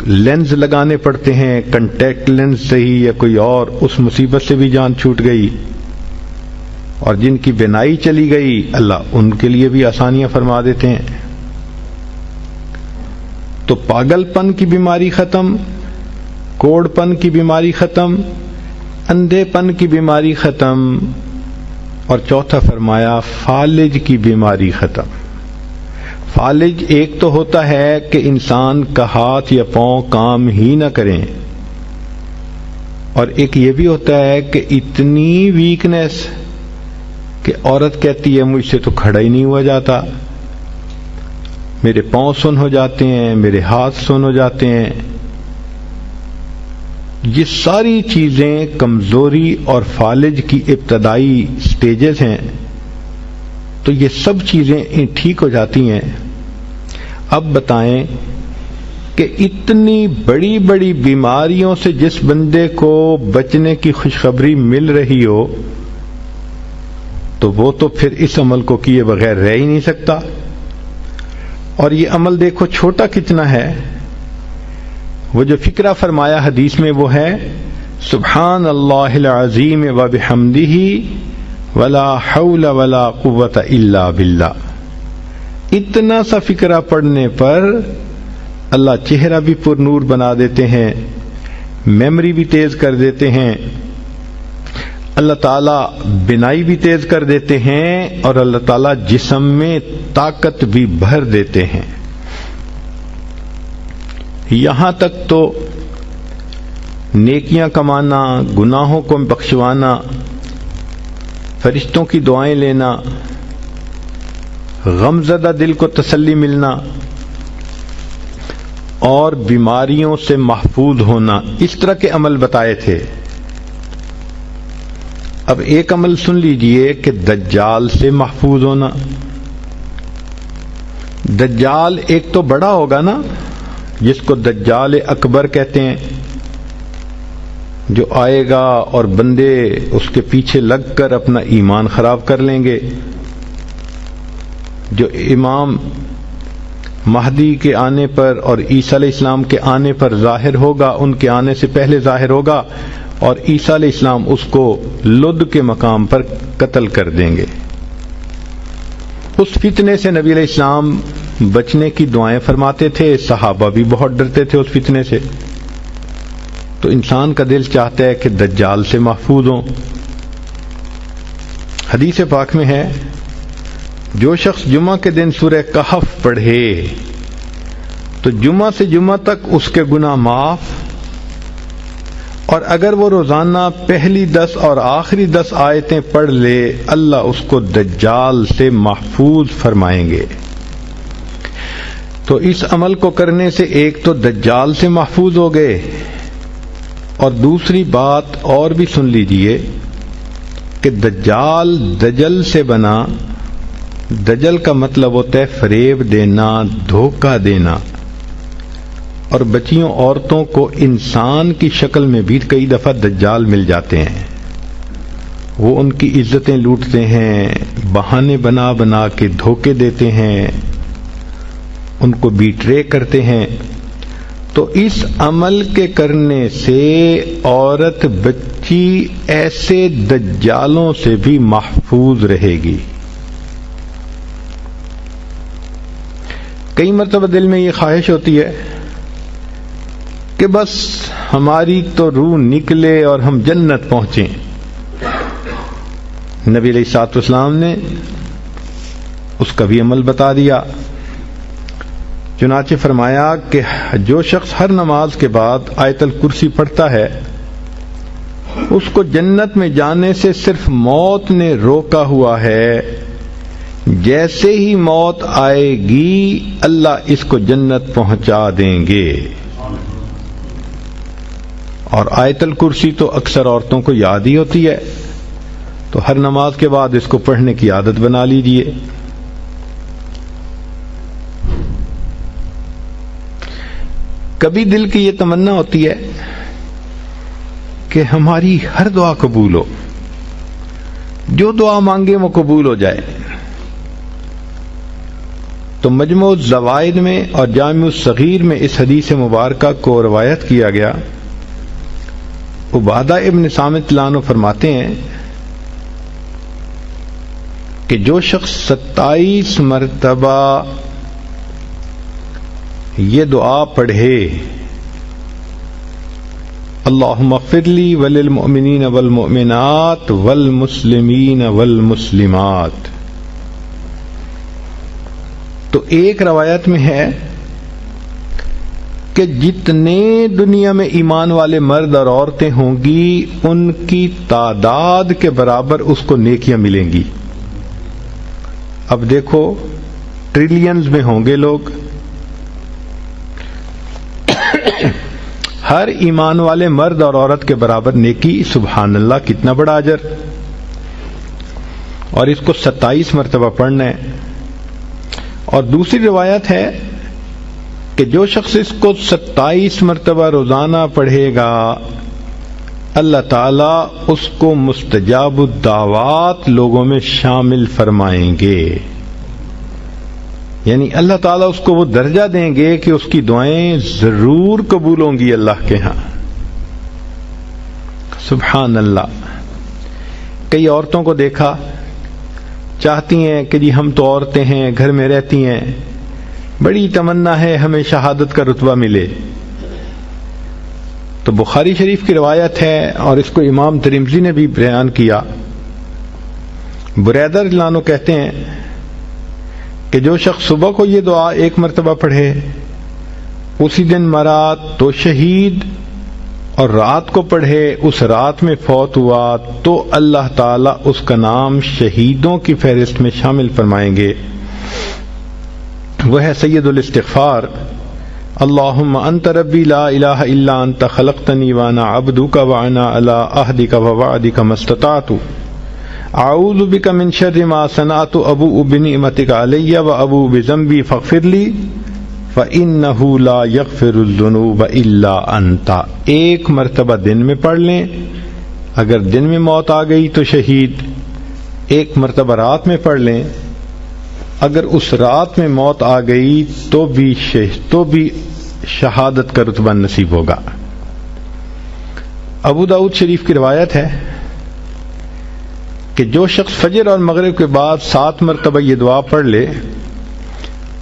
لینز لگانے پڑتے ہیں، کنٹیکٹ لینز سے ہی یا کوئی اور، اس مصیبت سے بھی جان چھوٹ گئی۔ اور جن کی بینائی چلی گئی، اللہ ان کے لیے بھی آسانیاں فرما دیتے ہیں۔ تو پاگل پن کی بیماری ختم، کوڑ پن کی بیماری ختم، اندھے پن کی بیماری ختم، اور چوتھا فرمایا فالج کی بیماری ختم۔ فالج ایک تو ہوتا ہے کہ انسان کا ہاتھ یا پاؤں کام ہی نہ کریں، اور ایک یہ بھی ہوتا ہے کہ اتنی ویکنس کہ عورت کہتی ہے مجھ سے تو کھڑا ہی نہیں ہوا جاتا، میرے پاؤں سن ہو جاتے ہیں، میرے ہاتھ سن ہو جاتے ہیں۔ یہ ساری چیزیں کمزوری اور فالج کی ابتدائی سٹیجز ہیں۔ تو یہ سب چیزیں ٹھیک ہو جاتی ہیں۔ اب بتائیں کہ اتنی بڑی بڑی بیماریوں سے جس بندے کو بچنے کی خوشخبری مل رہی ہو، تو وہ تو پھر اس عمل کو کیے بغیر رہ ہی نہیں سکتا۔ اور یہ عمل دیکھو چھوٹا کتنا ہے۔ وہ جو فکرہ فرمایا حدیث میں وہ ہے سبحان اللہ العظیم وبحمدہ ولا حول ولا قوت الا باللہ۔ اتنا سا فکرہ پڑھنے پر اللہ چہرہ بھی پر نور بنا دیتے ہیں، میموری بھی تیز کر دیتے ہیں، اللہ تعالیٰ بینائی بھی تیز کر دیتے ہیں، اور اللہ تعالیٰ جسم میں طاقت بھی بھر دیتے ہیں۔ یہاں تک تو نیکیاں کمانا، گناہوں کو بخشوانا، فرشتوں کی دعائیں لینا، غمزدہ دل کو تسلی ملنا، اور بیماریوں سے محفوظ ہونا، اس طرح کے عمل بتائے تھے۔ اب ایک عمل سن لیجئے کہ دجال سے محفوظ ہونا۔ دجال ایک تو بڑا ہوگا نا، جس کو دجال اکبر کہتے ہیں، جو آئے گا اور بندے اس کے پیچھے لگ کر اپنا ایمان خراب کر لیں گے۔ جو امام مہدی کے آنے پر اور عیسیٰ علیہ السلام کے آنے پر ظاہر ہوگا، ان کے آنے سے پہلے ظاہر ہوگا، اور عیسیٰ علیہ السلام اس کو لد کے مقام پر قتل کر دیں گے۔ اس فتنے سے نبی علیہ السلام بچنے کی دعائیں فرماتے تھے، صحابہ بھی بہت ڈرتے تھے اس فتنے سے۔ تو انسان کا دل چاہتا ہے کہ دجال سے محفوظ ہوں۔ حدیث پاک میں ہے جو شخص جمعہ کے دن سورہ کہف پڑھے تو جمعہ سے جمعہ تک اس کے گناہ معاف، اور اگر وہ روزانہ پہلی 10 اور آخری 10 آیتیں پڑھ لے، اللہ اس کو دجال سے محفوظ فرمائیں گے۔ تو اس عمل کو کرنے سے ایک تو دجال سے محفوظ ہو گئے، اور دوسری بات اور بھی سن لیجئے کہ دجال دجل سے بنا۔ دجل کا مطلب ہوتا ہے فریب دینا، دھوکہ دینا، اور بچیوں عورتوں کو انسان کی شکل میں بھی کئی دفعہ دجال مل جاتے ہیں۔ وہ ان کی عزتیں لوٹتے ہیں، بہانے بنا بنا کے دھوکے دیتے ہیں، ان کو بیٹرے کرتے ہیں۔ تو اس عمل کے کرنے سے عورت بچی ایسے دجالوں سے بھی محفوظ رہے گی۔ کئی مرتبہ دل میں یہ خواہش ہوتی ہے کہ بس ہماری تو روح نکلے اور ہم جنت پہنچیں۔ نبی علیہ الصلوۃ والسلام نے اس کا بھی عمل بتا دیا۔ چنانچہ فرمایا کہ جو شخص ہر نماز کے بعد آیت الکرسی پڑھتا ہے، اس کو جنت میں جانے سے صرف موت نے روکا ہوا ہے، جیسے ہی موت آئے گی اللہ اس کو جنت پہنچا دیں گے. اور آیت الکرسی تو اکثر عورتوں کو یاد ہی ہوتی ہے، تو ہر نماز کے بعد اس کو پڑھنے کی عادت بنا لیجئے. کبھی دل کی یہ تمنا ہوتی ہے کہ ہماری ہر دعا قبول ہو، جو دعا مانگے وہ قبول ہو جائے. تو مجموع الزوائد میں اور جامع الصغیر میں اس حدیث مبارکہ کو روایت کیا گیا. عبادہ ابن صامت رضی اللہ عنہ فرماتے ہیں کہ جو شخص 27 مرتبہ یہ دعا پڑھے، اللہم اغفر لی وللمؤمنین والمؤمنات والمسلمین والمسلمات، تو ایک روایت میں ہے کہ جتنے دنیا میں ایمان والے مرد اور عورتیں ہوں گی ان کی تعداد کے برابر اس کو نیکیاں ملیں گی. اب دیکھو ٹریلینز میں ہوں گے لوگ، ہر ایمان والے مرد اور عورت کے برابر نیکی، سبحان اللہ کتنا بڑا اجر. اور اس کو 27 مرتبہ پڑھنا ہے. اور دوسری روایت ہے کہ جو شخص اس کو 27 مرتبہ روزانہ پڑھے گا اللہ تعالیٰ اس کو مستجاب الدعوات لوگوں میں شامل فرمائیں گے. یعنی اللہ تعالیٰ اس کو وہ درجہ دیں گے کہ اس کی دعائیں ضرور قبول ہوں گی اللہ کے ہاں. سبحان اللہ. کئی عورتوں کو دیکھا چاہتی ہیں کہ جی ہم تو عورتیں ہیں، گھر میں رہتی ہیں، بڑی تمنا ہے ہمیں شہادت کا رتبہ ملے. تو بخاری شریف کی روایت ہے اور اس کو امام ترمذی نے بھی بیان کیا. بریدہ رضی اللہ عنہ کہتے ہیں کہ جو شخص صبح کو یہ دعا 1 مرتبہ پڑھے، اسی دن مرا تو شہید، اور رات کو پڑھے اس رات میں فوت ہوا تو اللہ تعالیٰ اس کا نام شہیدوں کی فہرست میں شامل فرمائیں گے. وہ ہے سید الاستغفار، اللہم انت ربی لا الہ الا انت خلقتنی وانا عبدک وانا علی عہدک ووعدک ما استطعت اعوذ بک من شر ما صنعت ابوء بنعمتک علی وابوء بذنبی فاغفر لی فإنہ لا یغفر الذنوب الا انت. 1 مرتبہ دن میں پڑھ لیں، اگر دن میں موت آ گئی تو شہید. 1 مرتبہ رات میں پڑھ لیں، اگر اس رات میں موت آ گئی تو بھی شہادت کا رتبہ نصیب ہوگا. ابو داؤد شریف کی روایت ہے کہ جو شخص فجر اور مغرب کے بعد 7 مرتبہ یہ دعا پڑھ لے،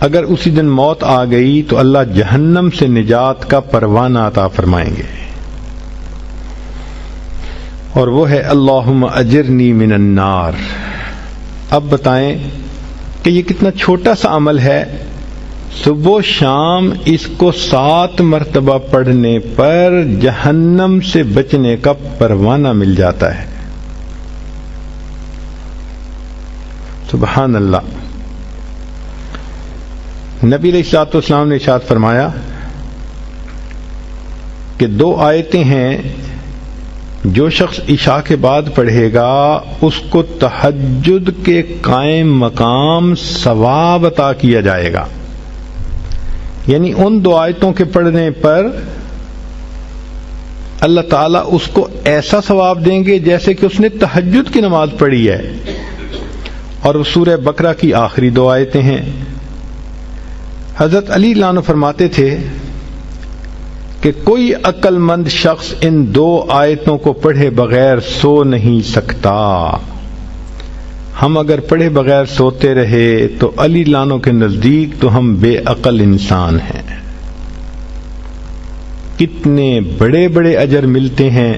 اگر اسی دن موت آ گئی تو اللہ جہنم سے نجات کا پروانہ عطا فرمائیں گے. اور وہ ہے اللہم اجرنی من النار. اب بتائیں کہ یہ کتنا چھوٹا سا عمل ہے، صبح و شام اس کو 7 مرتبہ پڑھنے پر جہنم سے بچنے کا پروانہ مل جاتا ہے. سبحان اللہ. نبی علیہ الصلوۃ والسلام نے ارشاد فرمایا کہ 2 آیتیں ہیں جو شخص عشاء کے بعد پڑھے گا اس کو تہجد کے قائم مقام ثواب عطا کیا جائے گا. یعنی ان 2 آیتوں کے پڑھنے پر اللہ تعالیٰ اس کو ایسا ثواب دیں گے جیسے کہ اس نے تہجد کی نماز پڑھی ہے. اور وہ سورہ بقرہ کی آخری 2 آیتیں ہیں. حضرت علی رضی اللہ عنہ فرماتے تھے کہ کوئی عقل مند شخص ان 2 آیتوں کو پڑھے بغیر سو نہیں سکتا. ہم اگر پڑھے بغیر سوتے رہے تو علی رضی اللہ عنہ کے نزدیک تو ہم بے عقل انسان ہیں. کتنے بڑے بڑے اجر ملتے ہیں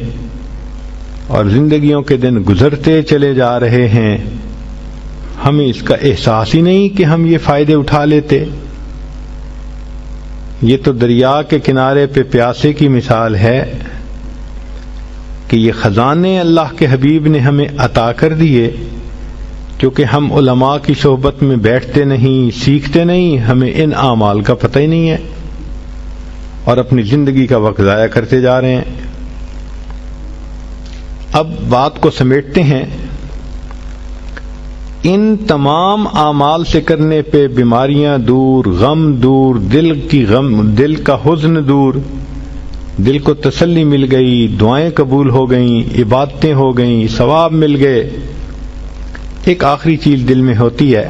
اور زندگیوں کے دن گزرتے چلے جا رہے ہیں، ہمیں اس کا احساس ہی نہیں کہ ہم یہ فائدے اٹھا لیتے. یہ تو دریا کے کنارے پہ پیاسے کی مثال ہے کہ یہ خزانے اللہ کے حبیب نے ہمیں عطا کر دیے، کیونکہ ہم علماء کی صحبت میں بیٹھتے نہیں، سیکھتے نہیں، ہمیں ان اعمال کا پتہ ہی نہیں ہے اور اپنی زندگی کا وقت ضائع کرتے جا رہے ہیں۔ اب بات کو سمیٹتے ہیں، ان تمام اعمال سے کرنے پہ بیماریاں دور، غم دور، دل کا حزن دور، دل کو تسلی مل گئی، دعائیں قبول ہو گئیں، عبادتیں ہو گئیں، ثواب مل گئے۔ ایک آخری چیز دل میں ہوتی ہے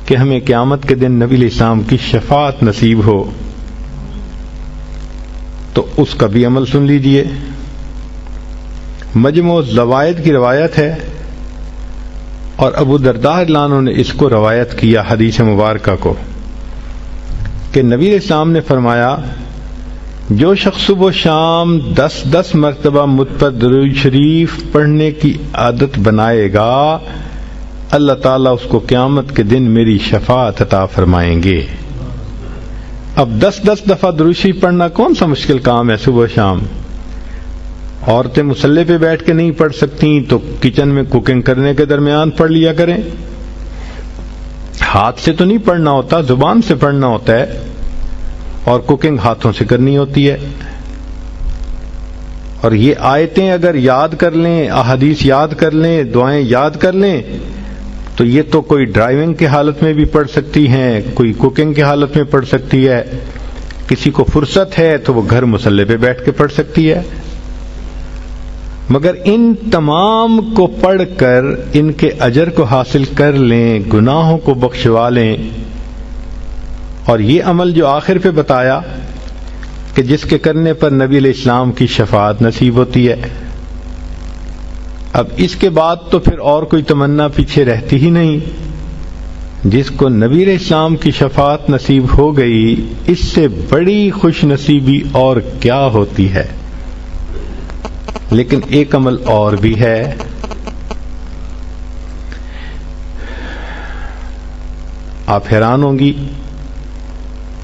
کہ ہمیں قیامت کے دن نبی علیہ السلام کی شفاعت نصیب ہو، تو اس کا بھی عمل سن لیجئے۔ مجموع الزوائد کی روایت ہے اور ابو درداء رضی اللہ عنہ نے اس کو روایت کیا حدیث مبارکہ کو کہ نبی علیہ السلام نے فرمایا، جو شخص صبح و شام 10 مرتبہ مجھ پر درود شریف پڑھنے کی عادت بنائے گا، اللہ تعالیٰ اس کو قیامت کے دن میری شفاعت عطا فرمائیں گے۔ اب 10 دفعہ درود شریف پڑھنا کون سا مشکل کام ہے صبح و شام؟ عورتیں مصلی پہ بیٹھ کے نہیں پڑھ سکتی تو کچن میں کوکنگ کرنے کے درمیان پڑھ لیا کریں۔ ہاتھ سے تو نہیں پڑھنا ہوتا، زبان سے پڑھنا ہوتا ہے، اور کوکنگ ہاتھوں سے کرنی ہوتی ہے۔ اور یہ آیتیں اگر یاد کر لیں، احادیث یاد کر لیں، دعائیں یاد کر لیں، تو یہ تو کوئی ڈرائیونگ کی حالت میں بھی پڑھ سکتی ہیں، کوئی کوکنگ کی حالت میں پڑھ سکتی ہے، کسی کو فرصت ہے تو وہ گھر مصلی پہ بیٹھ کے پڑھ سکتی ہے۔ مگر ان تمام کو پڑھ کر ان کے اجر کو حاصل کر لیں، گناہوں کو بخشوا لیں، اور یہ عمل جو آخر پہ بتایا کہ جس کے کرنے پر نبی علیہ السلام کی شفاعت نصیب ہوتی ہے، اب اس کے بعد تو پھر اور کوئی تمنا پیچھے رہتی ہی نہیں۔ جس کو نبی علیہ السلام کی شفاعت نصیب ہو گئی، اس سے بڑی خوش نصیبی اور کیا ہوتی ہے۔ لیکن ایک عمل اور بھی ہے، آپ حیران ہوں گی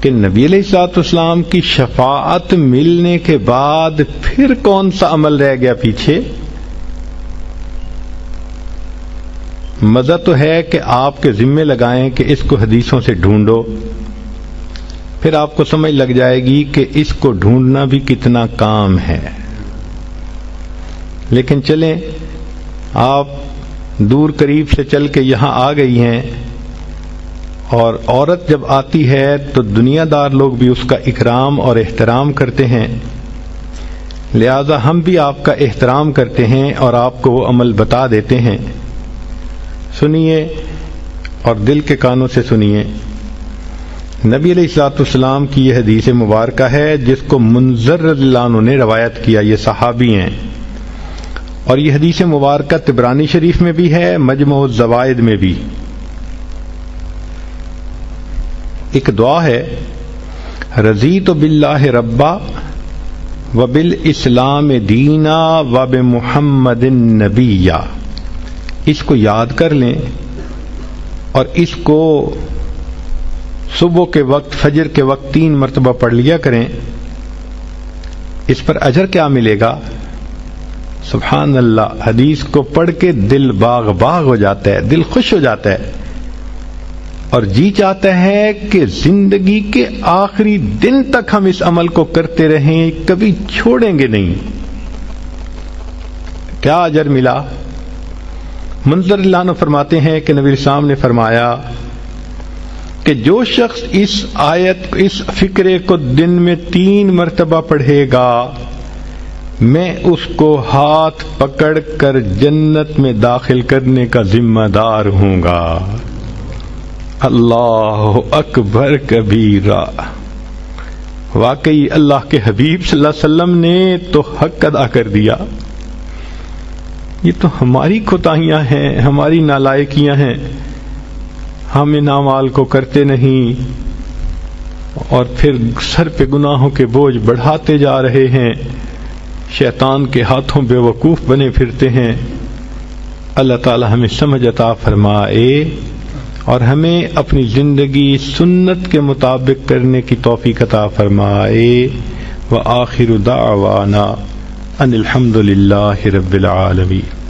کہ نبی علیہ الصلوۃ والسلام کی شفاعت ملنے کے بعد پھر کون سا عمل رہ گیا پیچھے؟ مزہ تو ہے کہ آپ کے ذمے لگائیں کہ اس کو حدیثوں سے ڈھونڈو، پھر آپ کو سمجھ لگ جائے گی کہ اس کو ڈھونڈنا بھی کتنا کام ہے۔ لیکن چلیں، آپ دور قریب سے چل کے یہاں آ گئی ہیں، اور عورت جب آتی ہے تو دنیا دار لوگ بھی اس کا اکرام اور احترام کرتے ہیں، لہذا ہم بھی آپ کا احترام کرتے ہیں اور آپ کو وہ عمل بتا دیتے ہیں۔ سنیے اور دل کے کانوں سے سنیے، نبی علیہ الصلوۃ والسلام کی یہ حدیث مبارکہ ہے جس کو منذر رضی اللہ عنہ نے روایت کیا، یہ صحابی ہیں، اور یہ حدیث مبارکہ طبرانی شریف میں بھی ہے، مجموع الزوائد میں بھی۔ ایک دعا ہے، رضیت باللہ ربا وبالاسلام دینا وبمحمد نبیا، اس کو یاد کر لیں اور اس کو صبح کے وقت، فجر کے وقت 3 مرتبہ پڑھ لیا کریں۔ اس پر اجر کیا ملے گا؟ سبحان اللہ، حدیث کو پڑھ کے دل باغ باغ ہو جاتا ہے، دل خوش ہو جاتا ہے، اور جی چاہتا ہے کہ زندگی کے آخری دن تک ہم اس عمل کو کرتے رہیں، کبھی چھوڑیں گے نہیں۔ کیا اجر ملا؟ منذر اللہ عنہ فرماتے ہیں کہ نبی السلام نے فرمایا کہ جو شخص اس آیت، اس فقرے کو دن میں 3 مرتبہ پڑھے گا، میں اس کو ہاتھ پکڑ کر جنت میں داخل کرنے کا ذمہ دار ہوں گا۔ اللہ اکبر کبیرہ، واقعی اللہ کے حبیب صلی اللہ علیہ وسلم نے تو حق ادا کر دیا۔ یہ تو ہماری کوتاہیاں ہیں، ہماری نالائکیاں ہیں، ہم ان اعمال کو کرتے نہیں اور پھر سر پہ گناہوں کے بوجھ بڑھاتے جا رہے ہیں، شیطان کے ہاتھوں بے وقوف بنے پھرتے ہیں۔ اللہ تعالی ہمیں سمجھ عطا فرمائے اور ہمیں اپنی زندگی سنت کے مطابق کرنے کی توفیق عطا فرمائے۔ وآخر دعوانا ان الحمد للہ رب العالمین۔